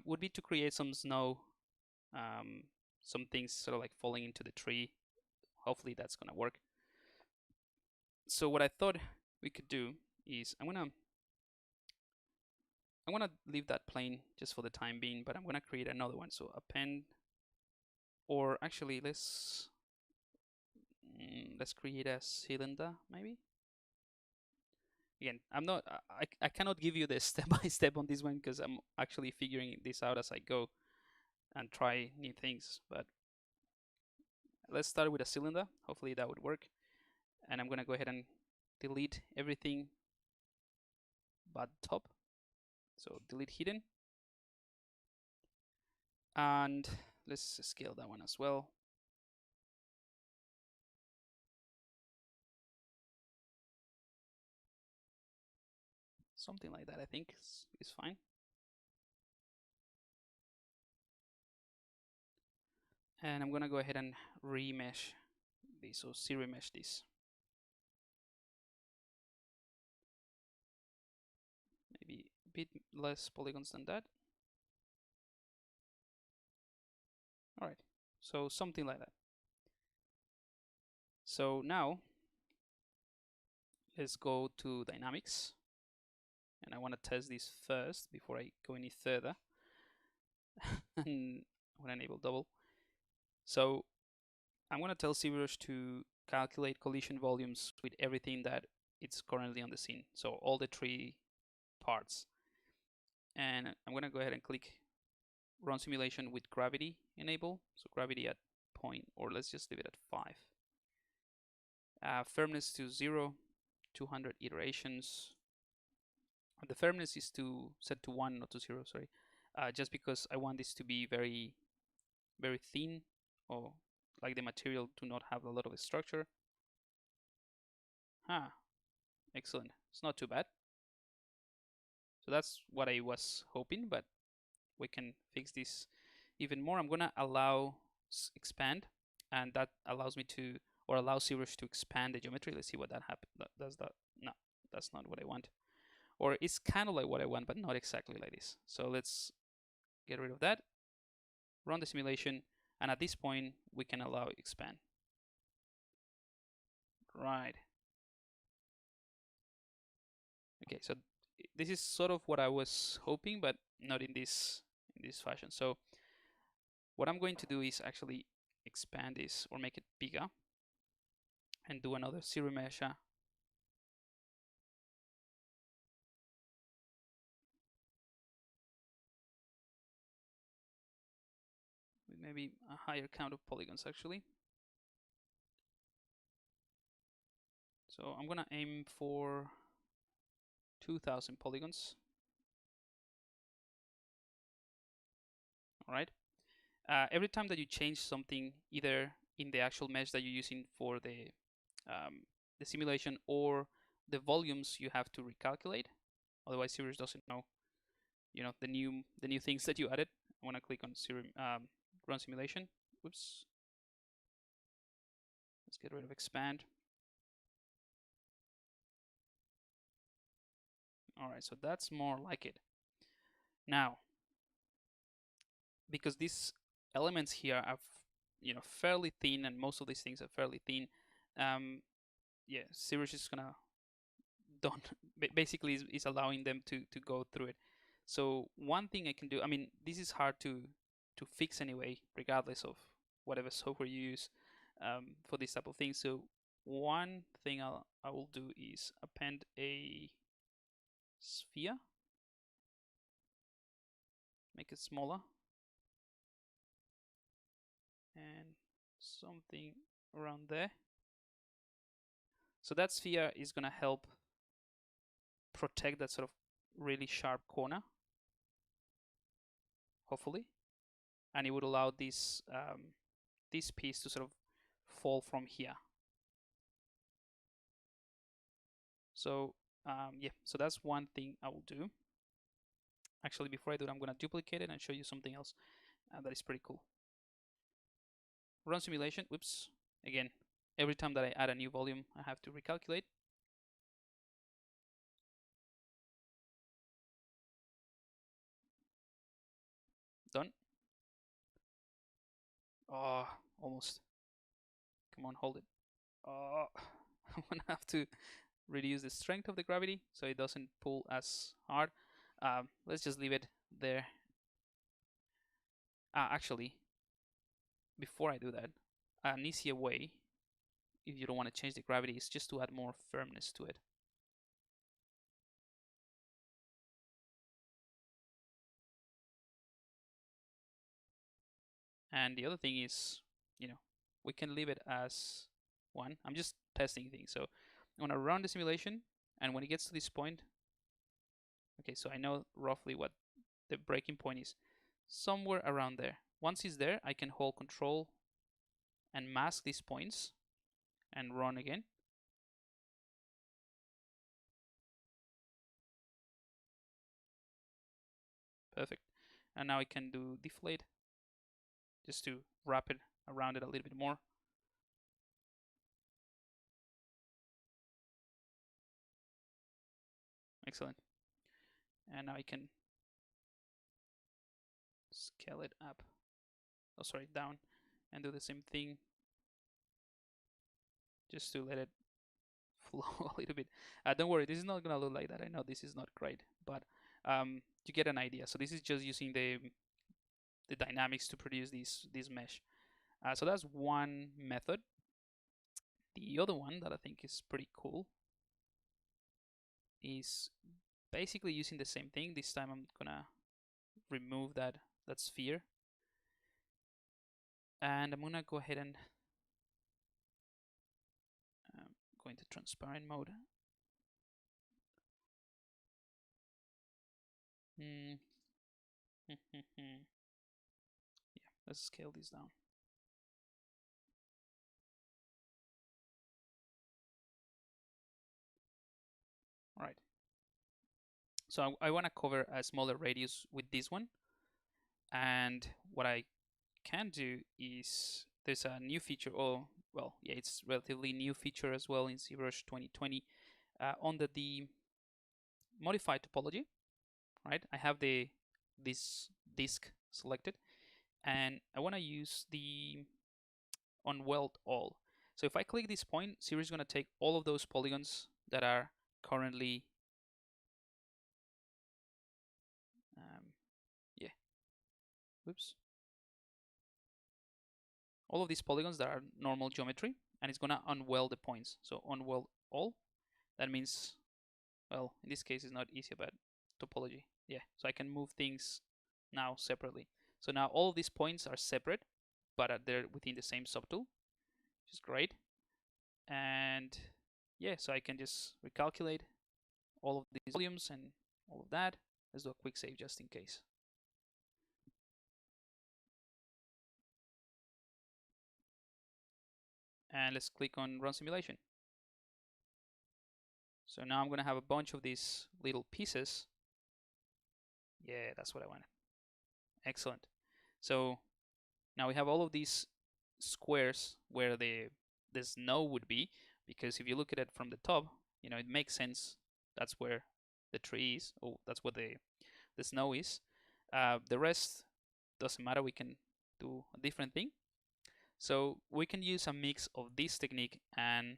Would be to create some snow, some things sort of like falling into the tree. Hopefully that's going to work. So what I thought we could do is I'm gonna leave that plane just for the time being, but I'm gonna create another one. So append, or actually let's create a cylinder maybe. Again, I cannot give you the step by step on this one because I'm actually figuring this out as I go and try new things. But let's start with a cylinder. Hopefully that would work. And I'm gonna go ahead and delete everything but top. So delete hidden. And let's scale that one as well. Something like that, I think, is fine. And I'm gonna go ahead and remesh this, or ZBrush this. Maybe a bit less polygons than that. All right, so something like that. So now let's go to dynamics, and I want to test this first before I go any further. And I'm gonna enable double. So I'm gonna tell ZBrush to calculate collision volumes with everything that it's currently on the scene. So all the three parts. And I'm gonna go ahead and click run simulation with gravity enable. So gravity at 0, or let's just leave it at 5. Firmness to 0, 200 iterations. The firmness is set to 1, not to 0, sorry. Just because I want this to be very, very thin, or like the material do not have a lot of structure. Excellent. It's not too bad. So that's what I was hoping, but we can fix this even more. I'm gonna allow expand, and that allows me to, or allows ZBrush to expand the geometry. Let's see what that happens. Does that? No, that's not what I want. Or it's kind of like what I want, but not exactly like this. So let's get rid of that. Run the simulation, and at this point we can allow expand. Right. Okay, so this is sort of what I was hoping, but not in this fashion. So what I'm going to do is actually expand this or make it bigger and do another ZBrush with maybe a higher count of polygons actually. So I'm gonna aim for 2000 polygons. All right. Every time that you change something, either in the actual mesh that you're using for the simulation or the volumes, you have to recalculate. Otherwise, ZBrush doesn't know, the new things that you added. I want to click on run simulation. Oops. Let's get rid of expand. All right, so that's more like it. Now, because these elements here are, fairly thin, and most of these things are fairly thin, yeah, ZBrush is gonna don't basically is allowing them to go through it. So one thing I can do, I mean, this is hard to fix anyway, regardless of whatever software you use for this type of thing. So one thing I will do is append a sphere, make it smaller, and something around there. So that sphere is gonna help protect that sort of really sharp corner, hopefully, and it would allow this this piece to sort of fall from here. So yeah, so that's one thing I will do. Actually, before I do it, I'm going to duplicate it and show you something else that is pretty cool. Run simulation. Whoops. Again, every time that I add a new volume, I have to recalculate. Done. Oh, almost. Come on, hold it. Oh, I'm going to have to reduce the strength of the gravity so it doesn't pull as hard. Let's just leave it there. Actually, before I do that, an easier way, if you don't want to change the gravity, is just to add more firmness to it. And the other thing is, we can leave it as 1. I'm just testing things. So I'm going to run the simulation, and when it gets to this point, okay, so I know roughly what the breaking point is, somewhere around there. Once it's there, I can hold Control and mask these points and run again. Perfect. And now I can do deflate just to wrap it around it a little bit more. Excellent. And now I can scale it up. Oh, sorry, down, and do the same thing just to let it flow a little bit. Don't worry, this is not gonna look like that. I know this is not great, but you get an idea. So this is just using the dynamics to produce this mesh. So that's one method. The other one that I think is pretty cool is basically using the same thing. This time I'm gonna remove that sphere, and I'm gonna go ahead and go into transparent mode. Yeah, let's scale this down. All right. So I want to cover a smaller radius with this one. And what I can do is there's a new feature, or well, yeah, it's relatively new feature as well in ZBrush 2020 under the modified topology, right? I have this disk selected, and I want to use the unweld all. So if I click this point, ZBrush is going to take all of those polygons that are currently, yeah, whoops, all of these polygons that are normal geometry, and it's going to unweld the points. So unweld all, that means, well, in this case it's not easy, but topology, yeah. So I can move things now separately. So now all of these points are separate, but they're within the same subtool, which is great. And yeah, so I can just recalculate all of these volumes and all of that. Let's do a quick save just in case. And let's click on run simulation. So now I'm going to have a bunch of these little pieces. Yeah, that's what I wanted. Excellent. So now we have all of these squares where the snow would be, because if you look at it from the top, you know, it makes sense. That's where the tree is, or that's where the snow is. The rest doesn't matter. We can do a different thing. So we can use a mix of this technique and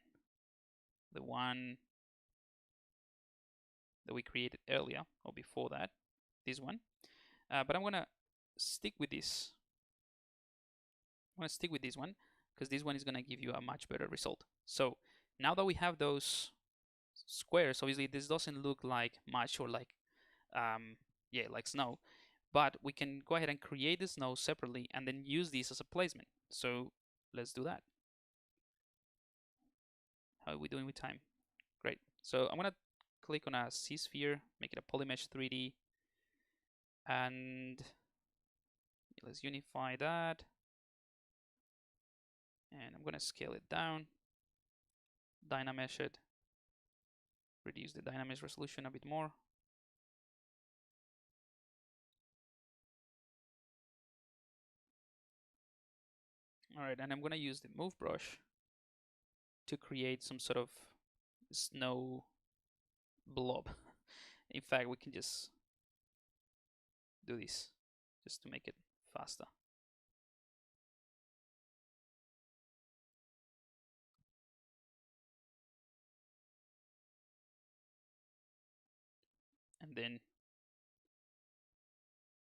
the one that we created earlier, or before that, this one. But I'm gonna stick with this. I'm gonna stick with this one because this one is gonna give you a much better result. So now that we have those squares, obviously this doesn't look like much, or like yeah, like snow, but we can go ahead and create the snow separately and then use this as a placement. So let's do that. How are we doing with time? Great. So I'm gonna click on a C-sphere, make it a polymesh 3D, and let's unify that. And I'm gonna scale it down, dynamesh it, reduce the dynamesh resolution a bit more. All right, and I'm gonna use the move brush to create some sort of snow blob. In fact, we can just do this just to make it faster. And then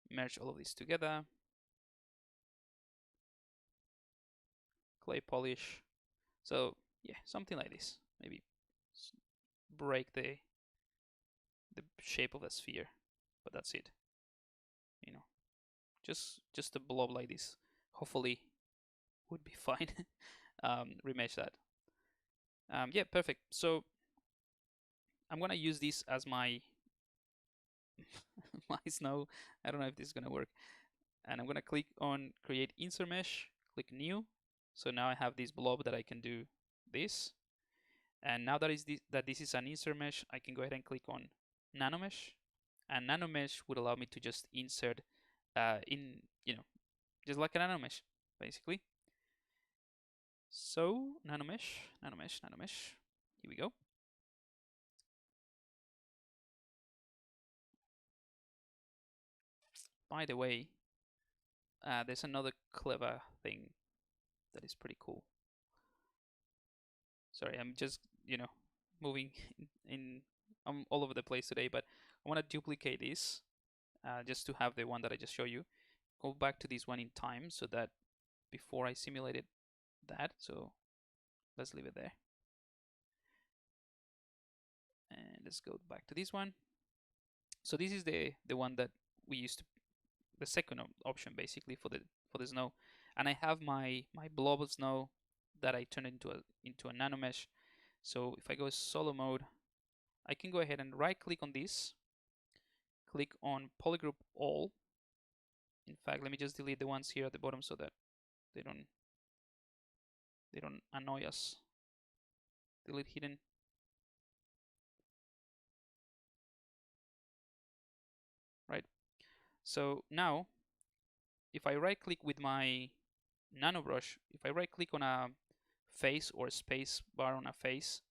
merge all of these together. Clay polish. So yeah, something like this. Maybe break the shape of a sphere, but that's it. You know, just a blob like this. Hopefully, would be fine. Remesh that. Yeah, perfect. So I'm gonna use this as my my snow. I don't know if this is gonna work. And I'm gonna click on create insert mesh. Click new. So now I have this blob that I can do this. And now that this is an insert mesh, I can go ahead and click on NanoMesh, and NanoMesh would allow me to just insert in, you know, just like a NanoMesh, basically. So NanoMesh, NanoMesh, NanoMesh. Here we go. By the way, there's another clever thing that is pretty cool. Sorry, I'm just, you know, moving I'm all over the place today, but I want to duplicate this just to have the one that I just showed you. Go back to this one in time so that before I simulated that. So let's leave it there. And let's go back to this one. So this is the one that we used to, the second option basically for the snow. And I have my blob of snow that I turned into a nanomesh. So if I go solo mode, I can go ahead and right click on this, click on polygroup all. In fact, let me just delete the ones here at the bottom so that they don't annoy us. Delete hidden. Right. So now if I right click with my nano brush, if I right click on a face or space bar on a face,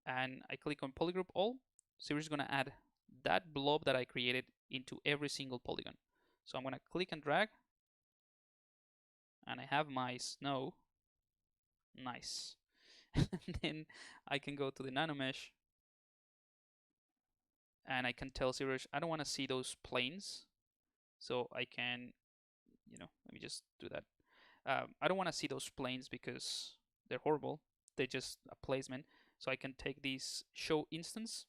and I click on polygroup all, ZBrush is going to add that blob that I created into every single polygon. So I'm going to click and drag, and I have my snow. Nice. And then I can go to the NanoMesh and I can tell ZBrush I don't want to see those planes. So I can, let me just do that. I don't want to see those planes because they're horrible. They're just a placement. So I can take these show instance.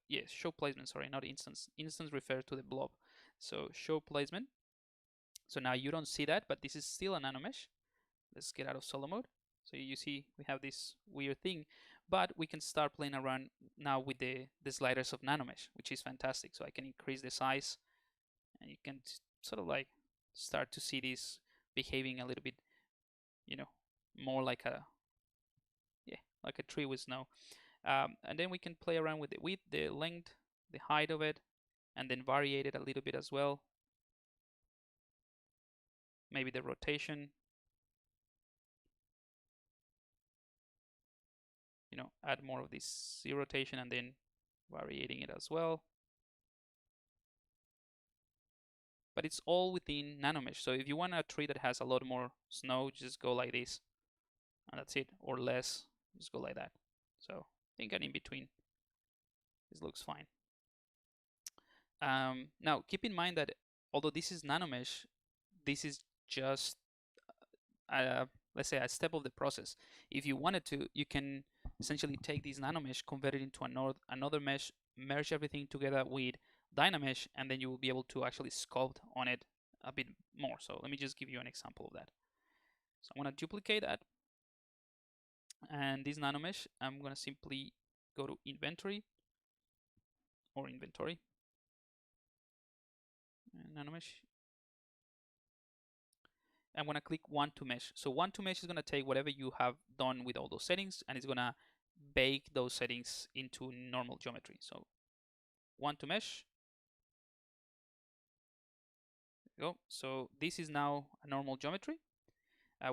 Yes, show placement, sorry, not instance. Instance refers to the blob. So show placement. So now you don't see that, but this is still a NanoMesh. Let's get out of solo mode. So you see we have this weird thing, but we can start playing around now with the sliders of NanoMesh, which is fantastic. So I can increase the size and you can sort of like start to see this behaving a little bit, more like a, like a tree with snow. And then we can play around with the width, the length, the height of it, and then vary it a little bit as well. Maybe the rotation, add more of this Z rotation and then varying it as well. But it's all within NanoMesh. So if you want a tree that has a lot more snow, just go like this, and that's it, or less, just go like that. So I think an in between. This looks fine. Now keep in mind that although this is NanoMesh, this is just let's say a step of the process. If you wanted to, you can essentially take this NanoMesh, convert it into another mesh, merge everything together with DynaMesh, and then you will be able to actually sculpt on it a bit more. So let me just give you an example of that. So I'm going to duplicate that. And this NanoMesh, I'm going to simply go to inventory, NanoMesh. I'm going to click one to mesh. So one to mesh is going to take whatever you have done with all those settings and it's going to bake those settings into normal geometry. So one to mesh. There you go. So this is now a normal geometry.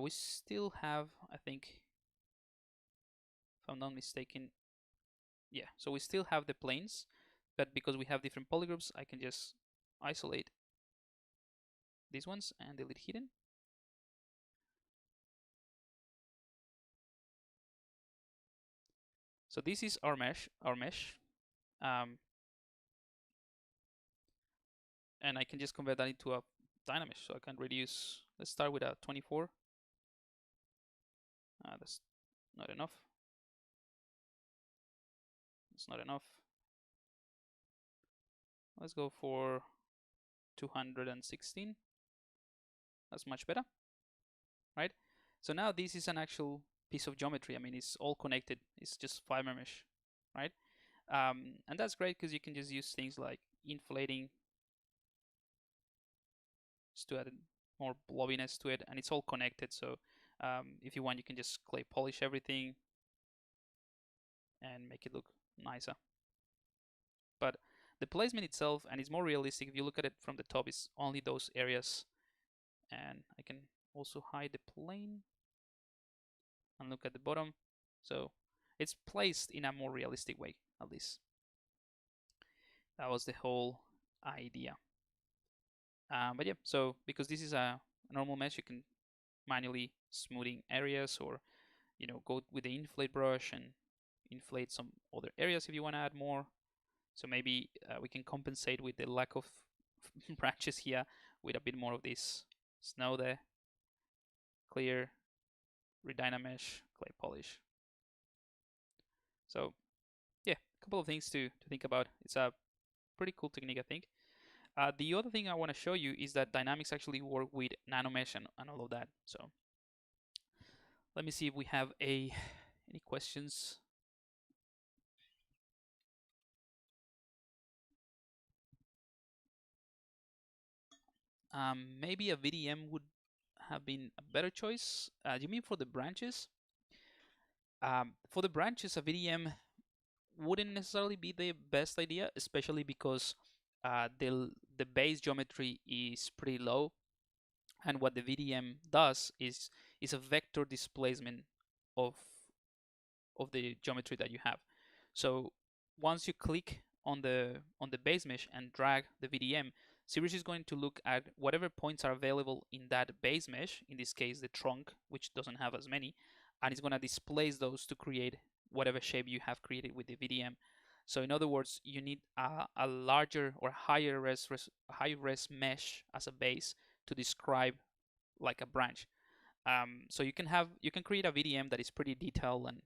We still have, I think, if I'm not mistaken, yeah, so we still have the planes, but because we have different polygroups, I can just isolate these ones and delete hidden. So this is our mesh, and I can just convert that into a DynaMesh. So I can reduce, let's start with a 24. That's not enough. It's not enough. Let's go for 216. That's much better, right? So now this is an actual piece of geometry. I mean, it's all connected. It's just FiberMesh, right? And that's great because you can just use things like inflating just to add more blobbiness to it, and it's all connected. So if you want, you can just clay polish everything and make it look nicer. But the placement itself, and it's more realistic if you look at it from the top, is only those areas. And I can also hide the plane and look at the bottom. So it's placed in a more realistic way, at least. That was the whole idea. But yeah, so because this is a normal mesh, you can manually smoothing areas, or go with the inflate brush and inflate some other areas if you want to add more. So maybe we can compensate with the lack of branches here with a bit more of this snow there. Clear, redynamesh, clay polish. So yeah, a couple of things to think about. It's a pretty cool technique, I think. The other thing I want to show you is that dynamics actually work with NanoMesh and all of that. So let me see if we have any questions. Maybe a VDM would have been a better choice. Do you mean for the branches? For the branches, a VDM wouldn't necessarily be the best idea, especially because the base geometry is pretty low, and what the VDM does is a vector displacement of the geometry that you have. So once you click on the base mesh and drag the VDM, ZBrush is going to look at whatever points are available in that base mesh, in this case the trunk, which doesn't have as many, and it's going to displace those to create whatever shape you have created with the VDM. So in other words, you need a larger or high res mesh as a base to describe like a branch. So you can create a VDM that is pretty detailed and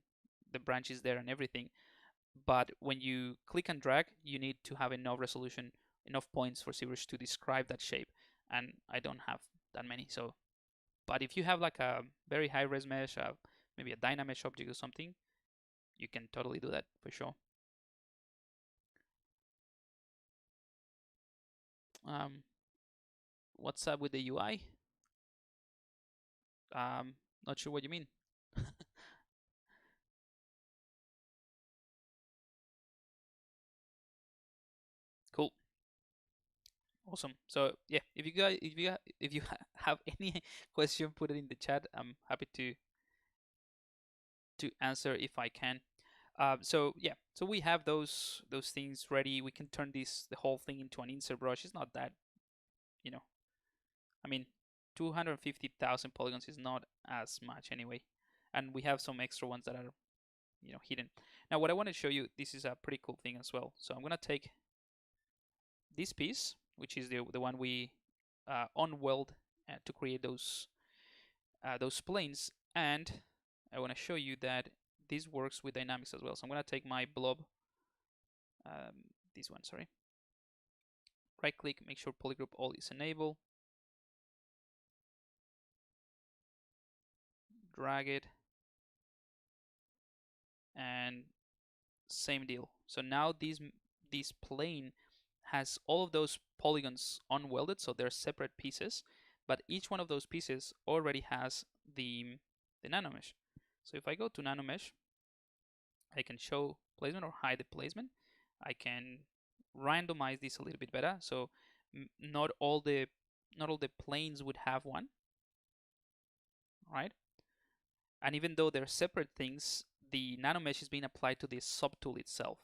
the branch is there and everything. But when you click and drag, you need to have enough resolution, enough points for ZBrush to describe that shape. And I don't have that many. So, but if you have like a very high res mesh, maybe a DynaMesh object or something, you can totally do that for sure. What's up with the UI? Not sure what you mean. Cool. Awesome. So yeah, if you have any question, put it in the chat. I'm happy to answer if I can. So yeah, so we have those things ready. We can turn the whole thing into an insert brush. It's not that, you know, I mean, 250,000 polygons is not as much anyway, and we have some extra ones that are, you know, hidden. Now, what I want to show you, this is a pretty cool thing as well. So I'm gonna take this piece, which is the one we unweld to create those planes, and I want to show you that this works with dynamics as well. So I'm gonna take my blob, this one, sorry. Right click, make sure polygroup all is enabled. Drag it, and same deal. So now this plane has all of those polygons unwelded, so they're separate pieces, but each one of those pieces already has the NanoMesh. So if I go to NanoMesh, I can show placement or hide the placement. I can randomize this a little bit better, so not all the planes would have one, right? And even though they're separate things, the NanoMesh is being applied to this subtool itself.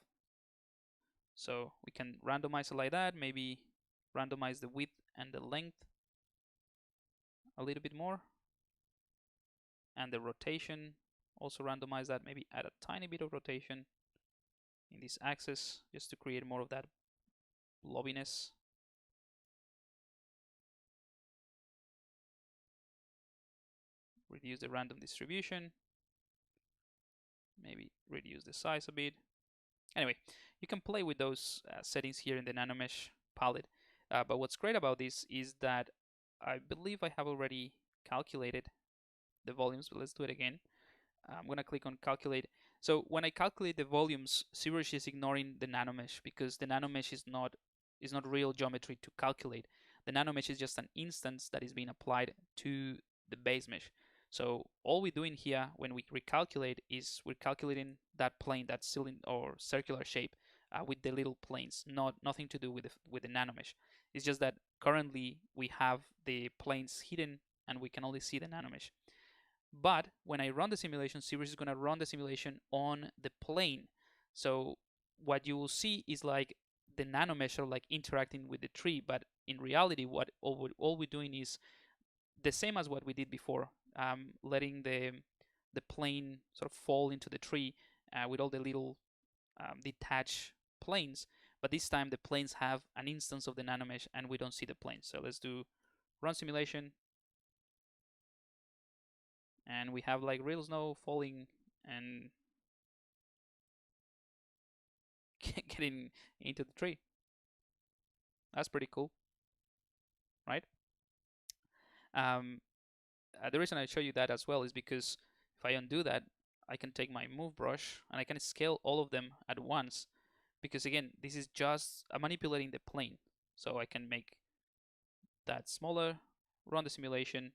So we can randomize it like that, maybe randomize the width and the length a little bit more. And the rotation, also randomize that, maybe add a tiny bit of rotation in this axis just to create more of that blobbiness. Reduce the random distribution, maybe reduce the size a bit. Anyway, you can play with those settings here in the NanoMesh palette. But what's great about this is that I believe I have already calculated the volumes, but let's do it again. I'm going to click on calculate. So when I calculate the volumes, ZBrush is ignoring the NanoMesh because the NanoMesh is not real geometry to calculate. The NanoMesh is just an instance that is being applied to the base mesh. So all we're doing here when we recalculate is we're calculating that plane, that cylinder or circular shape with the little planes, nothing to do with the NanoMesh. It's just that currently we have the planes hidden and we can only see the NanoMesh. But when I run the simulation, ZBrush is going to run the simulation on the plane. So what you will see is like the NanoMesh are like interacting with the tree, but in reality, what all we're doing is the same as what we did before, letting the plane sort of fall into the tree with all the little detached planes. But this time the planes have an instance of the NanoMesh and we don't see the planes. So let's do run simulation. And we have like real snow falling and getting into the tree. That's pretty cool, right? The reason I show you that as well is because if I undo that, I can take my move brush and I can scale all of them at once. Because again, this is just manipulating the plane. So I can make that smaller, run the simulation,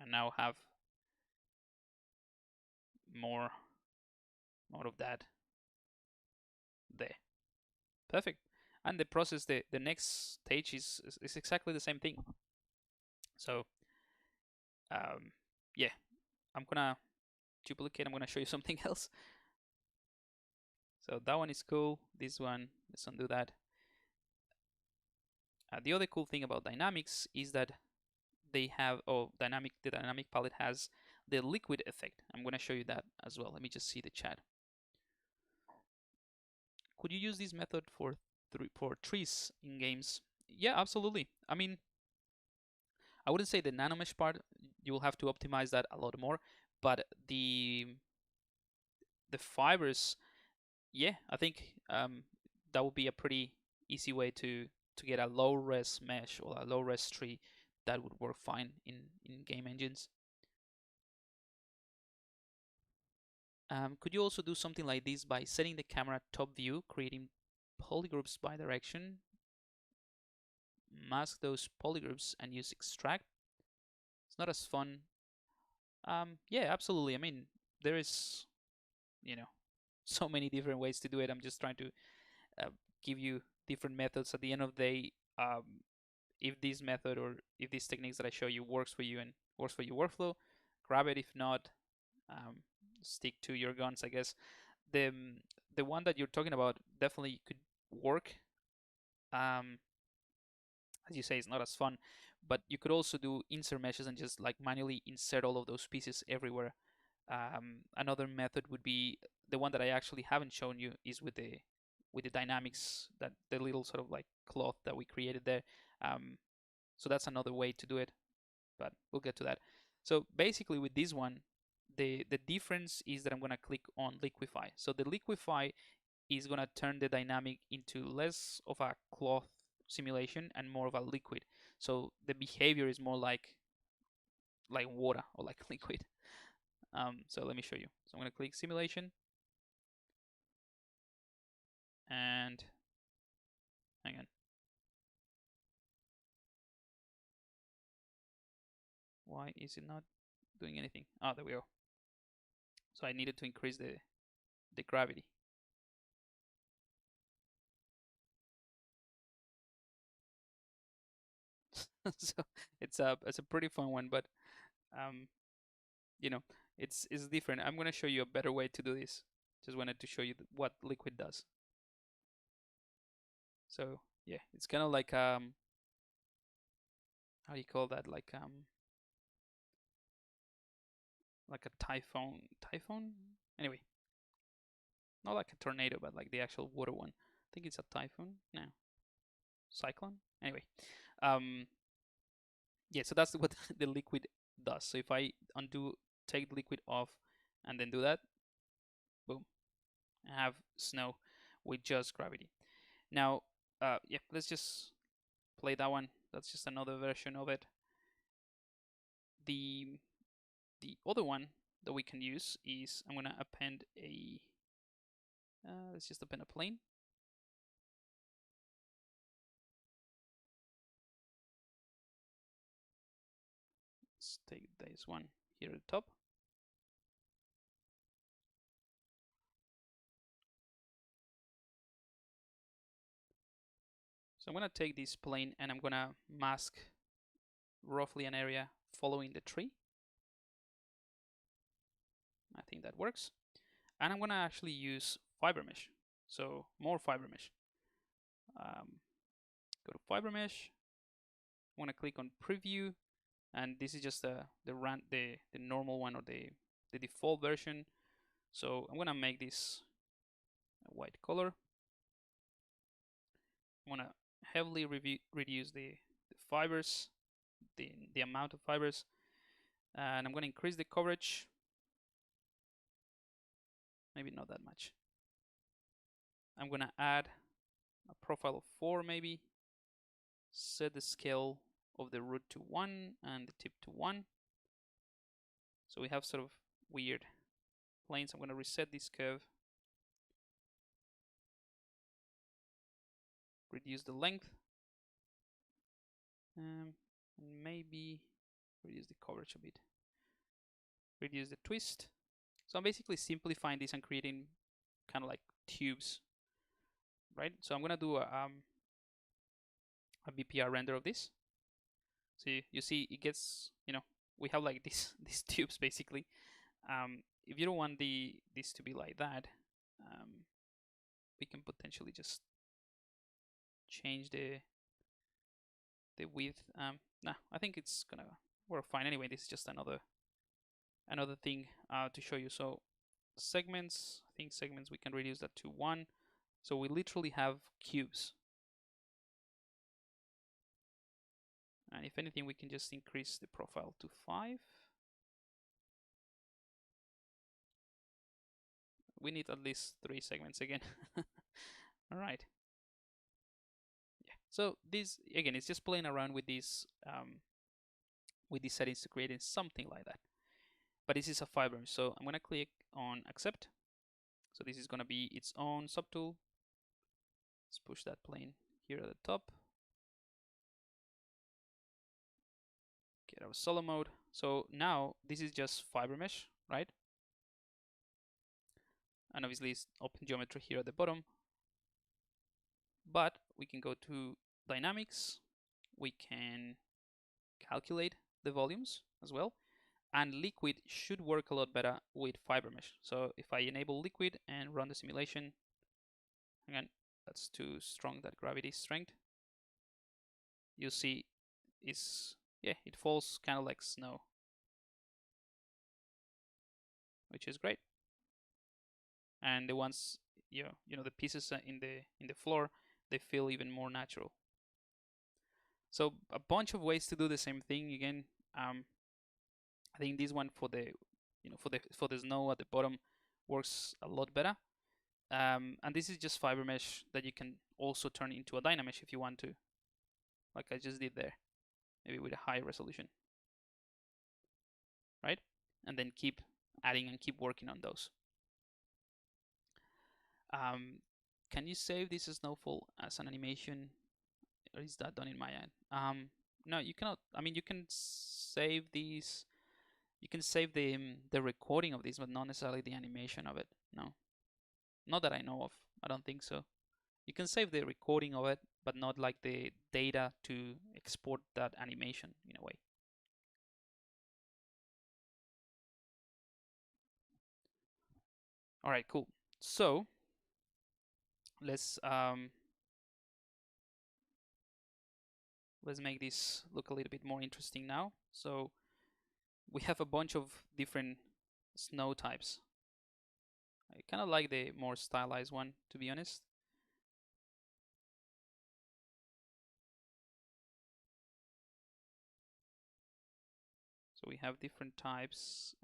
and now have more of that there. Perfect. And the process, the next stage is exactly the same thing. So yeah, I'm gonna duplicate. I'm gonna show you something else. So that one is cool. This one, let's undo that. The other cool thing about dynamics is that they have, oh, the dynamic palette has the liquid effect. I'm going to show you that as well. Let me just see the chat. Could you use this method for trees in games? Yeah, absolutely. I mean, I wouldn't say the NanoMesh part, you will have to optimize that a lot more, but the fibers, yeah, I think that would be a pretty easy way to get a low res mesh or a low res tree that would work fine in game engines. Could you also do something like this by setting the camera top view, creating polygroups by direction, mask those polygroups and use extract? It's not as fun. Yeah, absolutely. I mean, there is, you know, so many different ways to do it. I'm just trying to uh, give you different methods. At the end of the day, if this method or if these techniques that I show you works for you and works for your workflow, grab it. If not, um, stick to your guns, I guess. The the one that you're talking about definitely could work. Um, as you say, it's not as fun, but you could also do insert meshes and just like manually insert all of those pieces everywhere. Another method would be the one that I actually haven't shown you is with the dynamics, that the little sort of like cloth that we created there. So that's another way to do it, but we'll get to that. So basically with this one, the difference is that I'm gonna click on liquify. So the liquify is gonna turn the dynamic into less of a cloth simulation and more of a liquid. So the behavior is more like water or like liquid. So let me show you. So I'm gonna click simulation and hang on. Why is it not doing anything? Oh, there we go. So I needed to increase the gravity. So it's a pretty fun one, but um, you know, it's different. I'm gonna show you a better way to do this. Just wanted to show you what liquid does. So yeah, it's kind of like how do you call that? Like a typhoon. Anyway, not like a tornado, but like the actual water one. I think it's a typhoon. No, cyclone. Anyway, um, yeah. So that's what the liquid does. So if I undo, take the liquid off, and then do that, boom, I have snow with just gravity. Now, yeah, let's just play that one. That's just another version of it. The the other one that we can use is I'm gonna append a let's just append a plane. Let's take this one here at the top. So I'm gonna take this plane and I'm gonna mask roughly an area following the tree. I think that works. And I'm gonna actually use FiberMesh. So more FiberMesh. Go to FiberMesh. I'm gonna click on preview, and this is just the normal one or the default version. So I'm gonna make this a white color. I'm gonna heavily reduce the fibers, the amount of fibers, and I'm gonna increase the coverage. Maybe not that much. I'm gonna add a profile of 4 maybe. Set the scale of the root to 1 and the tip to 1. So we have sort of weird planes. I'm gonna reset this curve. Reduce the length. And maybe reduce the coverage a bit. Reduce the twist. So I'm basically simplifying this and creating kind of like tubes, right? So I'm gonna do a BPR render of this. So you see it gets, we have like these tubes basically. If you don't want this to be like that, we can potentially just change the the width. Nah, I think it's gonna work fine anyway. This is just another thing to show you. So segments, I think segments we can reduce that to 1. So we literally have cubes. And if anything, we can just increase the profile to 5. We need at least 3 segments again. All right. Yeah. So this again, it's just playing around with these settings to create something like that. But this is a FiberMesh, so I'm gonna click on accept. So this is gonna be its own subtool. Let's push that plane here at the top. Get out of solo mode. So now this is just FiberMesh, right? And obviously it's open geometry here at the bottom. But we can go to dynamics. We can calculate the volumes as well. And liquid should work a lot better with FiberMesh. So if I enable liquid and run the simulation, again, that's too strong, that gravity strength. You see, it falls kind of like snow, which is great. And the ones, you know, the pieces in the floor, they feel even more natural. So a bunch of ways to do the same thing. Again, I think this one for the, for the snow at the bottom works a lot better. And this is just FiberMesh that you can also turn into a DynaMesh if you want to, like I just did there, maybe with a high resolution, right? And then keep adding and keep working on those. Can you save this snowfall as an animation, or is that done in my end? No, you cannot. I mean, you can save these. You can save the recording of this, but not necessarily the animation of it. No, not that I know of. I don't think so. You can save the recording of it, but not like the data to export that animation in a way. All right, cool. So let's make this look a little bit more interesting now. So we have a bunch of different snow types. I kind of like the more stylized one, to be honest. So we have different types.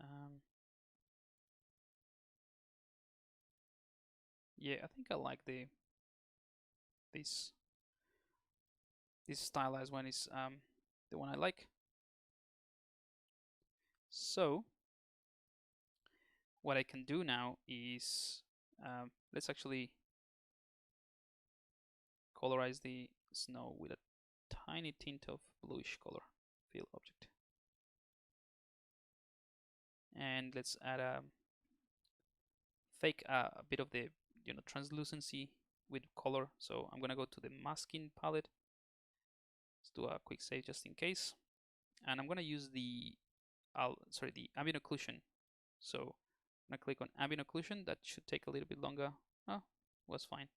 Yeah, I think I like this stylized one is the one I like. So what I can do now is let's actually colorize the snow with a tiny tint of bluish color. Fill object. And let's add a fake a bit of the translucency with color. So I'm gonna go to the masking palette. Let's do a quick save just in case, and I'm gonna use the ambient occlusion. So I'm gonna click on ambient occlusion. That should take a little bit longer. Oh, was fine.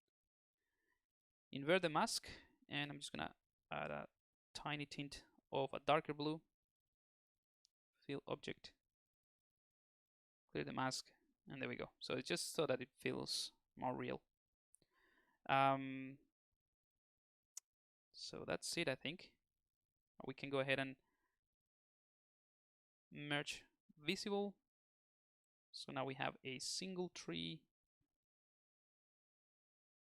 Invert the mask, and I'm just gonna add a tiny tint of a darker blue. Fill object. Clear the mask, and there we go. So it's just so that it feels more real. So that's it, I think. We can go ahead and merge visible. So now we have a single tree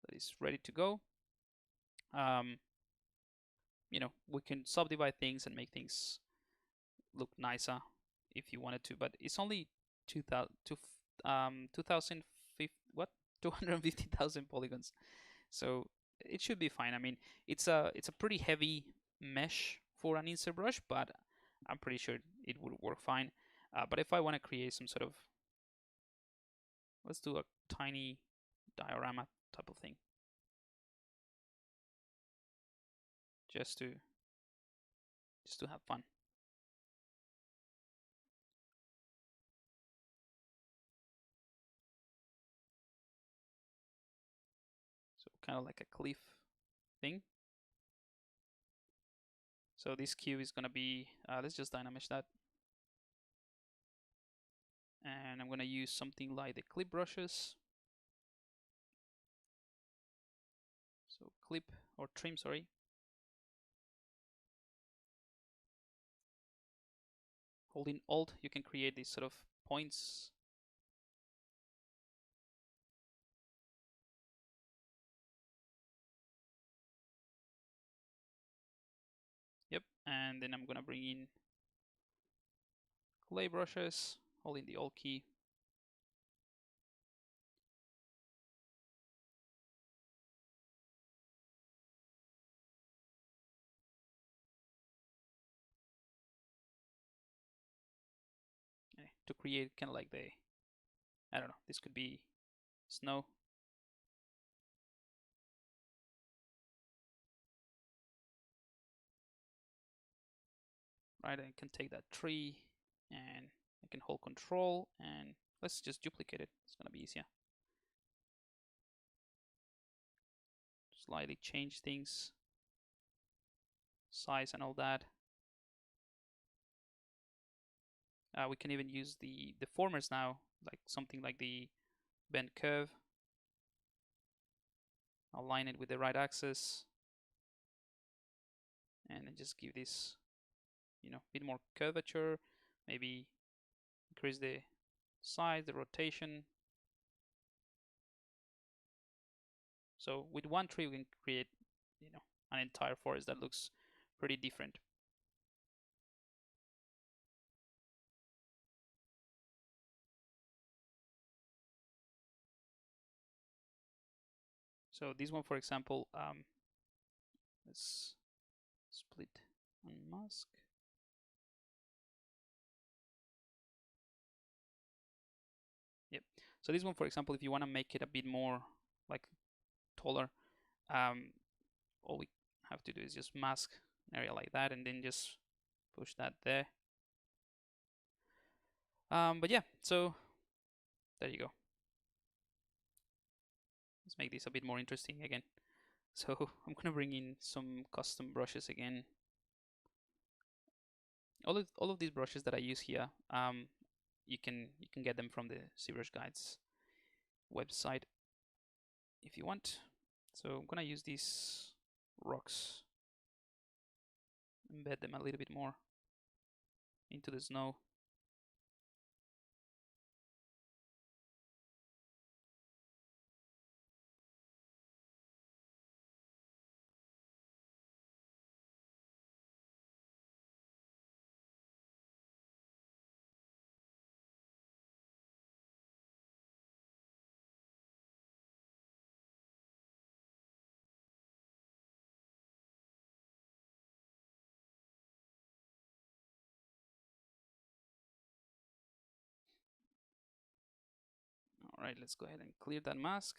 that is ready to go. We can subdivide things and make things look nicer if you wanted to, but it's only 250,000 polygons, so it should be fine. I mean, it's a pretty heavy mesh for an insert brush, but I'm pretty sure it would work fine. But if I want to create some sort of, let's do a tiny diorama type of thing, just to have fun. So kind of like a cliff thing. So this cube is gonna be, let's just dynamesh that. And I'm gonna use something like the clip brushes. So clip or trim, sorry. Holding Alt, you can create these sort of points. Yep, and then I'm gonna bring in clay brushes, holding the Alt key. To create kind of like the, I don't know, this could be snow. Right, I can take that tree and I can hold control and let's just duplicate it. It's gonna be easier. Slightly change things, size and all that. We can even use the deformers now, like something like the bend curve. Align it with the right axis and then just give this, you know, a bit more curvature, maybe increase the size, the rotation. So with one tree we can create, you know, an entire forest that looks pretty different. So this one, for example, let's split and mask. Yep. So this one, for example, if you want to make it a bit more like taller, all we have to do is just mask an area like that and then just push that there. But yeah, so there you go. Let's make this a bit more interesting again. So I'm gonna bring in some custom brushes again. All of these brushes that I use here, you can get them from the ZBrush Guides website if you want. So I'm gonna use these rocks, embed them a little bit more into the snow. All right, let's go ahead and clear that mask.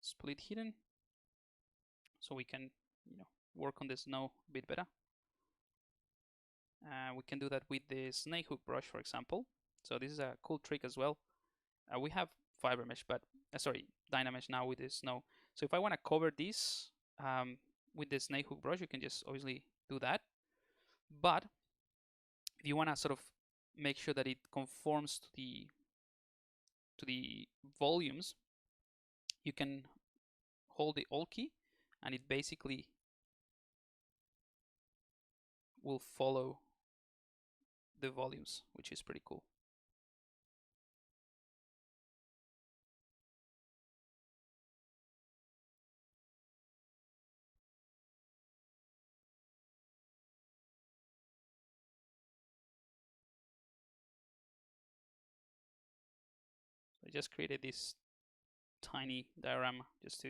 Split hidden, so we can, you know, work on the snow a bit better. We can do that with the snake hook brush, for example. So this is a cool trick as well. We have FiberMesh, but sorry, DynaMesh now with the snow. So if I want to cover this with the snake hook brush, you can just obviously do that. But if you want to sort of make sure that it conforms to the volumes, you can hold the Alt key, and it basically will follow the volumes, which is pretty cool. I just created this tiny diorama just to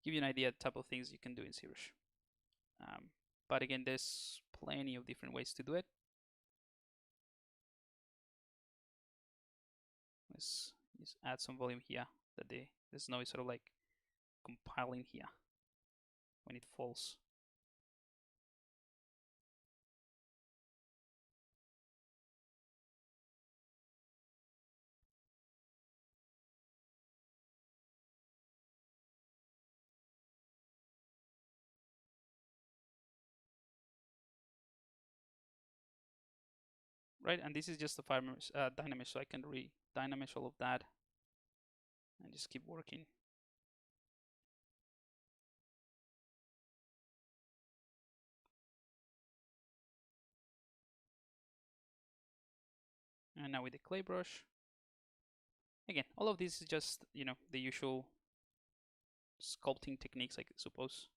give you an idea of the type of things you can do in ZBrush. But again, there's plenty of different ways to do it. Let's just add some volume here that the snow is sort of like compiling here when it falls. right? And this is just a FiberMesh, DynaMesh, so I can DynaMesh all of that and just keep working. And now with the clay brush, again, all of this is just, you know, the usual sculpting techniques, I suppose.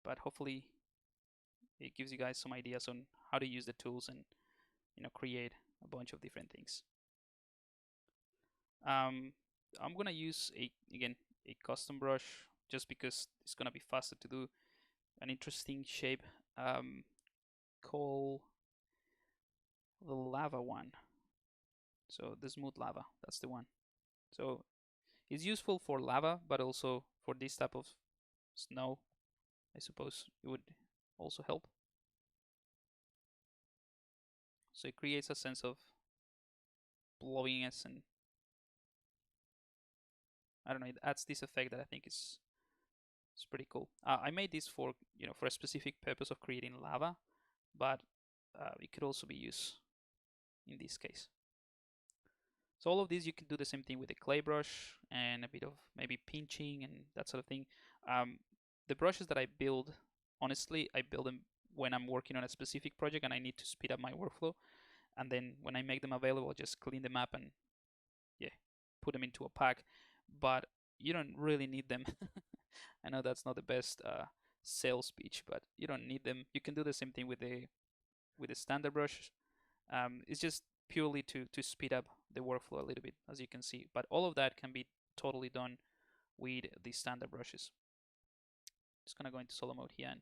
But hopefully it gives you guys some ideas on how to use the tools and, you know, create a bunch of different things. I'm gonna use again a custom brush just because it's gonna be faster to do an interesting shape called the lava one. So the smooth lava, that's the one. So it's useful for lava, but also for this type of snow, I suppose it would also help. So it creates a sense of blowiness, and I don't know, it adds this effect that I think is it's pretty cool. I made this for, you know, for a specific purpose of creating lava, but it could also be used in this case. So all of these, you can do the same thing with the clay brush and a bit of maybe pinching and that sort of thing. The brushes that I build, honestly, I build them when I'm working on a specific project and I need to speed up my workflow. And then when I make them available, I just clean them up and yeah, put them into a pack. But you don't really need them. I know that's not the best sales pitch, but you don't need them. You can do the same thing with the standard brush. It's just purely to speed up the workflow a little bit, as you can see. But all of that can be totally done with the standard brushes. Just gonna go into solo mode here and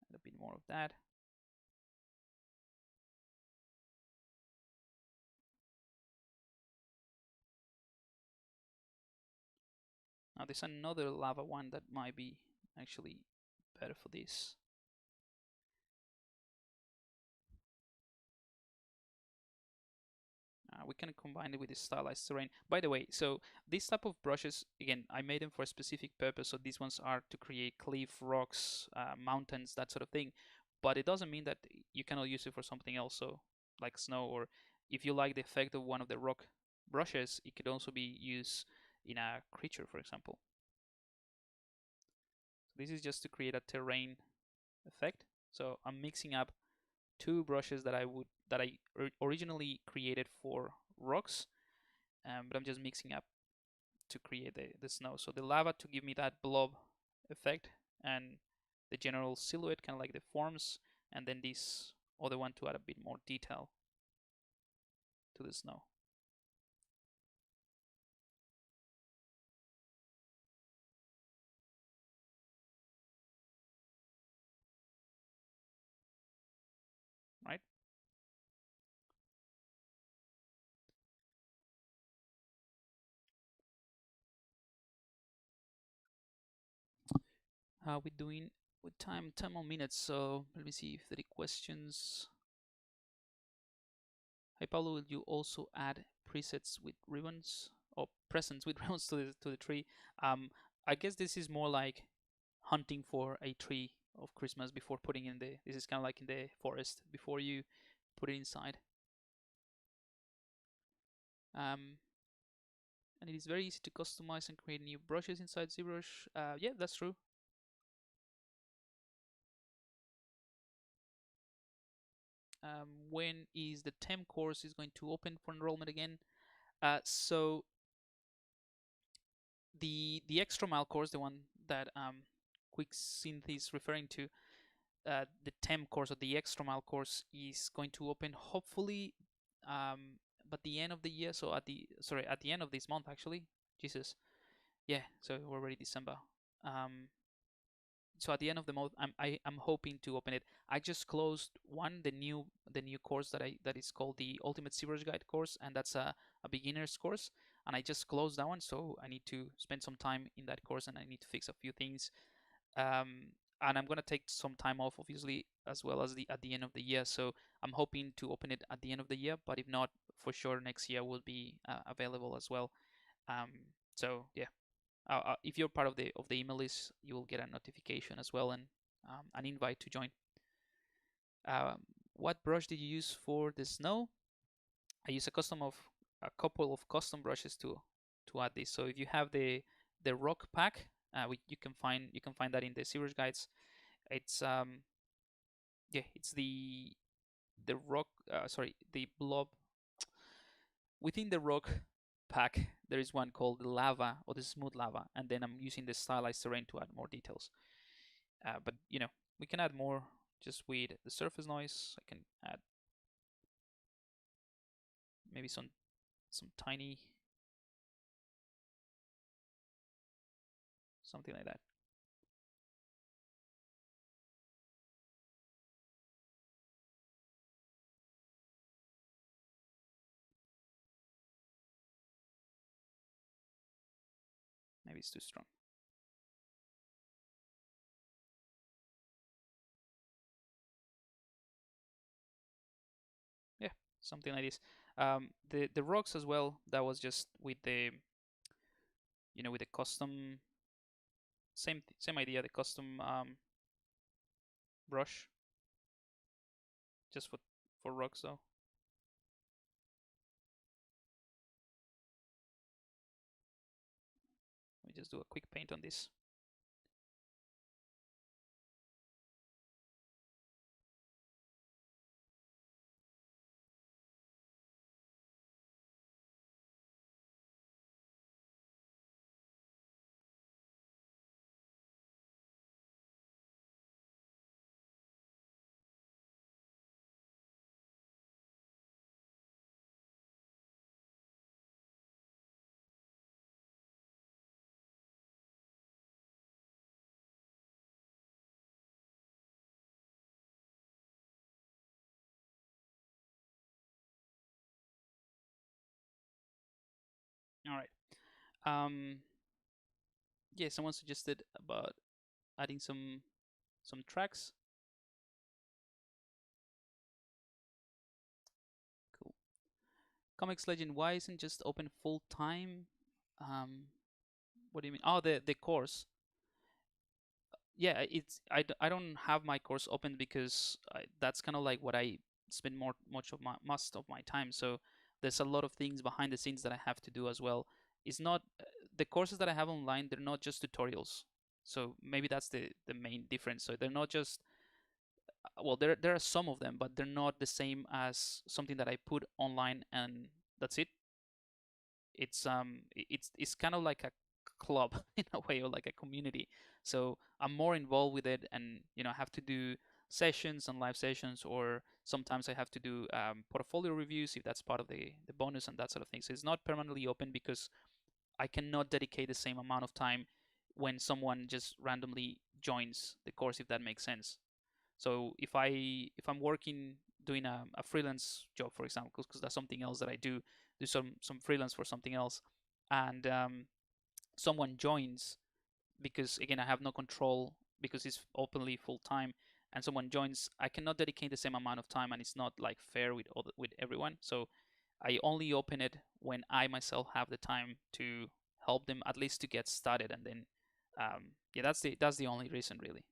add a bit more of that. Now there's another lava one that might be actually better for this. We can combine it with the stylized terrain. By the way, so these type of brushes, again, I made them for a specific purpose. So these ones are to create cliff, rocks, mountains, that sort of thing. But it doesn't mean that you cannot use it for something else. So like snow, or if you like the effect of one of the rock brushes, it could also be used in a creature, for example. So this is just to create a terrain effect. So I'm mixing up two brushes that I originally created for rocks, but I'm just mixing up to create the snow. So the lava to give me that blob effect, and the general silhouette, kind of like the forms, and then this other one to add a bit more detail to the snow. Right? We're doing with time 10 more minutes, so let me see if there are questions. Hi Pablo, will you also add presets with ribbons or presents with ribbons to the tree? I guess this is more like hunting for a tree of Christmas before putting in this is kind of like in the forest before you put it inside. And it is very easy to customize and create new brushes inside ZBrush. Yeah, that's true. When is the TEM course is going to open for enrollment again? So the extra mile course, the one that Quick Synth is referring to, the TEM course or the extra mile course is going to open hopefully but the end of the year. So at the end of this month actually. Jesus, yeah. So we're already December. So at the end of the month, I'm hoping to open it. I just closed the new course that is called the Ultimate ZBrush Guide course, and that's a beginner's course. And I just closed that one, so I need to spend some time in that course, and I need to fix a few things. And I'm gonna take some time off, obviously, as well as at the end of the year. So I'm hoping to open it at the end of the year, but if not, for sure next year will be available as well. So yeah, if you're part of the email list, you will get a notification as well, and an invite to join. What brush did you use for the snow? I use a couple of custom brushes to add this. So if you have the rock pack, you can find that in the ZBrush guides. It's yeah, it's the rock sorry, the blob. Within the rock pack there is one called the lava or the smooth lava, and then I'm using the stylized terrain to add more details. But you know, we can add more just with the surface noise. I can add maybe some tiny something like that. Maybe it's too strong. Yeah, something like this. The rocks as well. That was just with the with the custom same idea. The custom brush just for rocks though. Let me just do a quick paint on this. All right. Yeah, someone suggested about adding some tracks. Cool. Comics Legend, why isn't just open full time? What do you mean? Oh, the course. Yeah, I don't have my course open because that's kind of like what I spend most of my time. So there's a lot of things behind the scenes that I have to do as well. It's not the courses that I have online, they're not just tutorials. So maybe that's the main difference. So they're not just well, there are some of them, but they're not the same as something that I put online and that's it. It's kind of like a club in a way, or like a community. So I'm more involved with it, and I have to do sessions and live sessions, or sometimes I have to do portfolio reviews if that's part of the bonus and that sort of thing. So it's not permanently open because I cannot dedicate the same amount of time when someone just randomly joins the course, if that makes sense. So if I'm working doing a freelance job, for example, because that's something else that I do some freelance for something else, and someone joins, because again I have no control because it's openly full time, and someone joins, I cannot dedicate the same amount of time, and it's not like fair with everyone. So I only open it when I myself have the time to help them at least to get started, and then yeah, that's the only reason really.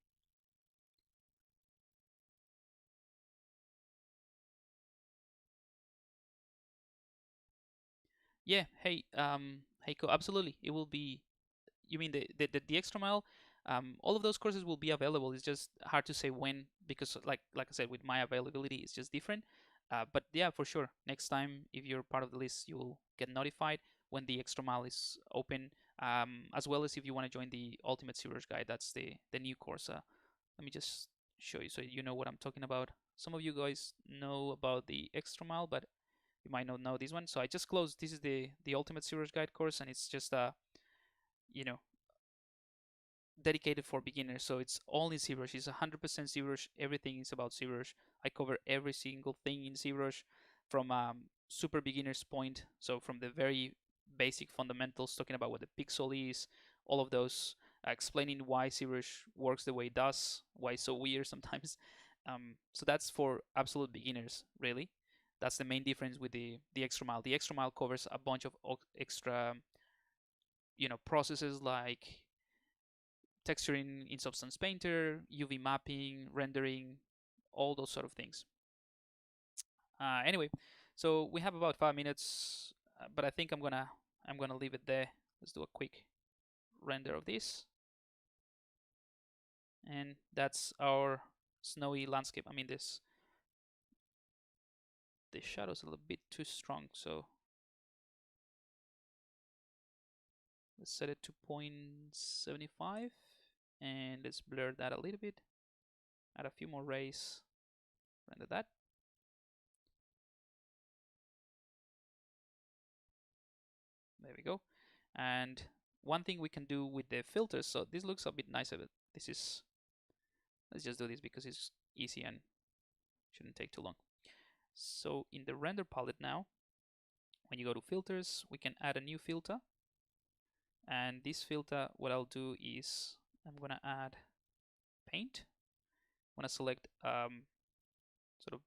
Yeah, hey, Heiko, absolutely. It will be, you mean the extra mile? All of those courses will be available. It's just hard to say when because, like I said, with my availability, it's just different. But yeah, for sure. Next time, if you're part of the list, you will get notified when the extra mile is open. As well as if you want to join the Ultimate ZBrush Guide, that's the new course. Let me just show you so you know what I'm talking about. Some of you guys know about the extra mile, but you might not know this one. So I just closed. This is the Ultimate ZBrush Guide course, and it's just you know dedicated for beginners. So it's only ZBrush. It's 100% ZBrush. Everything is about ZBrush. I cover every single thing in ZBrush from super beginner's point. So from the very basic fundamentals, talking about what the pixel is, all of those, explaining why ZBrush works the way it does, why it's so weird sometimes. So that's for absolute beginners, really. That's the main difference with the extra mile. The extra mile covers a bunch of extra, processes like texturing in Substance Painter, UV mapping, rendering, all those sort of things. Anyway, so we have about 5 minutes, but I think I'm gonna leave it there. Let's do a quick render of this, and that's our snowy landscape. I mean, the shadow's a little bit too strong, so let's set it to 0.75, and let's blur that a little bit. Add a few more rays. Render that. There we go. And one thing we can do with the filters, so this looks a bit nicer, but let's just do this because it's easy and shouldn't take too long. So in the render palette now, when you go to filters, we can add a new filter. And this filter, what I'll do is I'm gonna add paint. I'm gonna select sort of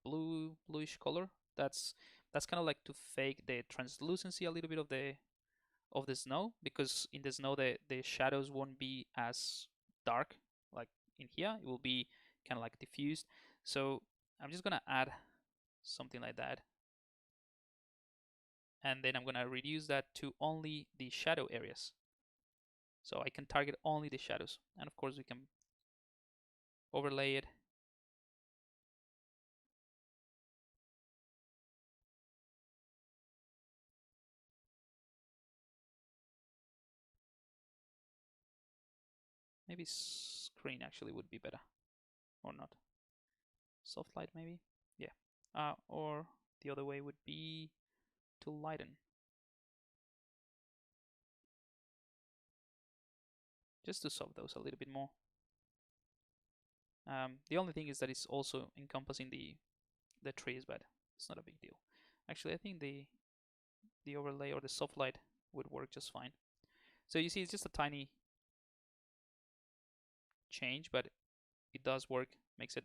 bluish color. That's kind of like to fake the translucency a little bit of the snow, because in the snow the shadows won't be as dark like in here. It will be kind of like diffused. So I'm just gonna add something like that, and then I'm gonna reduce that to only the shadow areas, so I can target only the shadows. And of course we can overlay it. Maybe screen actually would be better, or not. Soft light maybe, yeah. Or the other way would be to lighten, just to soft those a little bit more. The only thing is that it's also encompassing the trees, but it's not a big deal. Actually, I think the overlay or the soft light would work just fine. So you see, it's just a tiny change, but it does work, makes it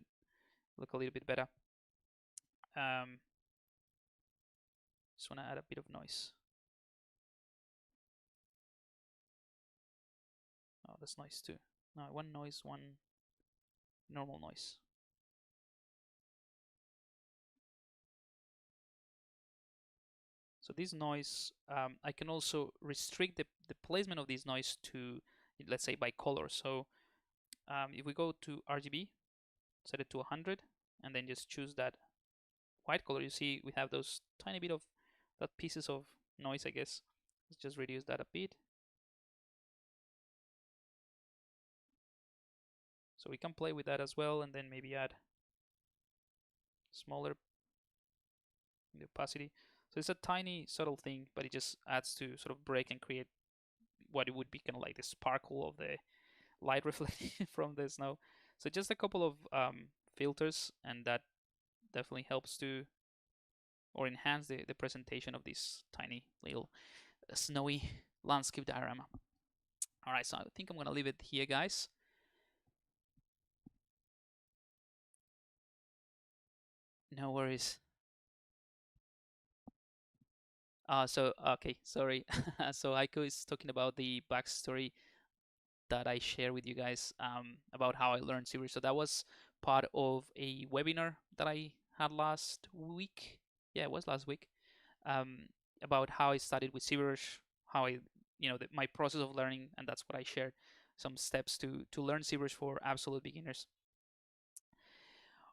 look a little bit better. Just want to add a bit of noise. Oh, that's noise too. No, one noise, one normal noise. So this noise, I can also restrict the placement of this noise to, let's say, by color. So if we go to RGB, set it to 100, and then just choose that white color, you see we have those tiny bit of that pieces of noise, I guess. Let's just reduce that a bit. So we can play with that as well, and then maybe add smaller in the opacity. So it's a tiny subtle thing, but it just adds to sort of break and create what it would be kind of like the sparkle of the light reflecting from the snow. So just a couple of filters, and that definitely helps to or enhance the presentation of this tiny little snowy landscape diorama. All right, so I think I'm gonna leave it here, guys. No worries. Okay, sorry. So Aiko is talking about the backstory that I share with you guys about how I learned ZBrush. So that was part of a webinar that I had last week. Yeah, it was last week. About how I started with ZBrush, how I, my process of learning, and that's what I shared. Some steps to learn ZBrush for absolute beginners.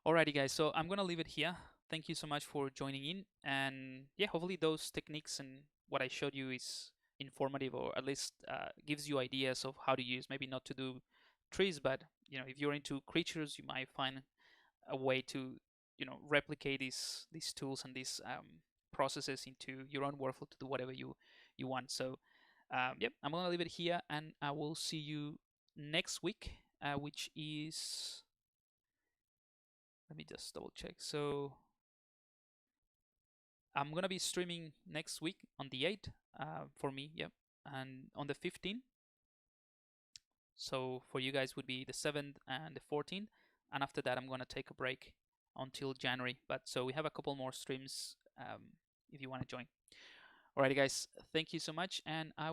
Alrighty, guys. So I'm gonna leave it here. Thank you so much for joining in, and yeah, hopefully those techniques and what I showed you is informative, or at least gives you ideas of how to use. Maybe not to do trees, but if you're into creatures, you might find a way to replicate these tools and these processes into your own workflow to do whatever you want. So yep, I'm gonna leave it here, and I will see you next week, which is, let me just double check. So I'm gonna be streaming next week on the 8th for me, yep, and on the 15th. So for you guys would be the 7th and the 14th, and after that I'm gonna take a break until January. But so we have a couple more streams if you want to join. Alrighty, guys, thank you so much, and I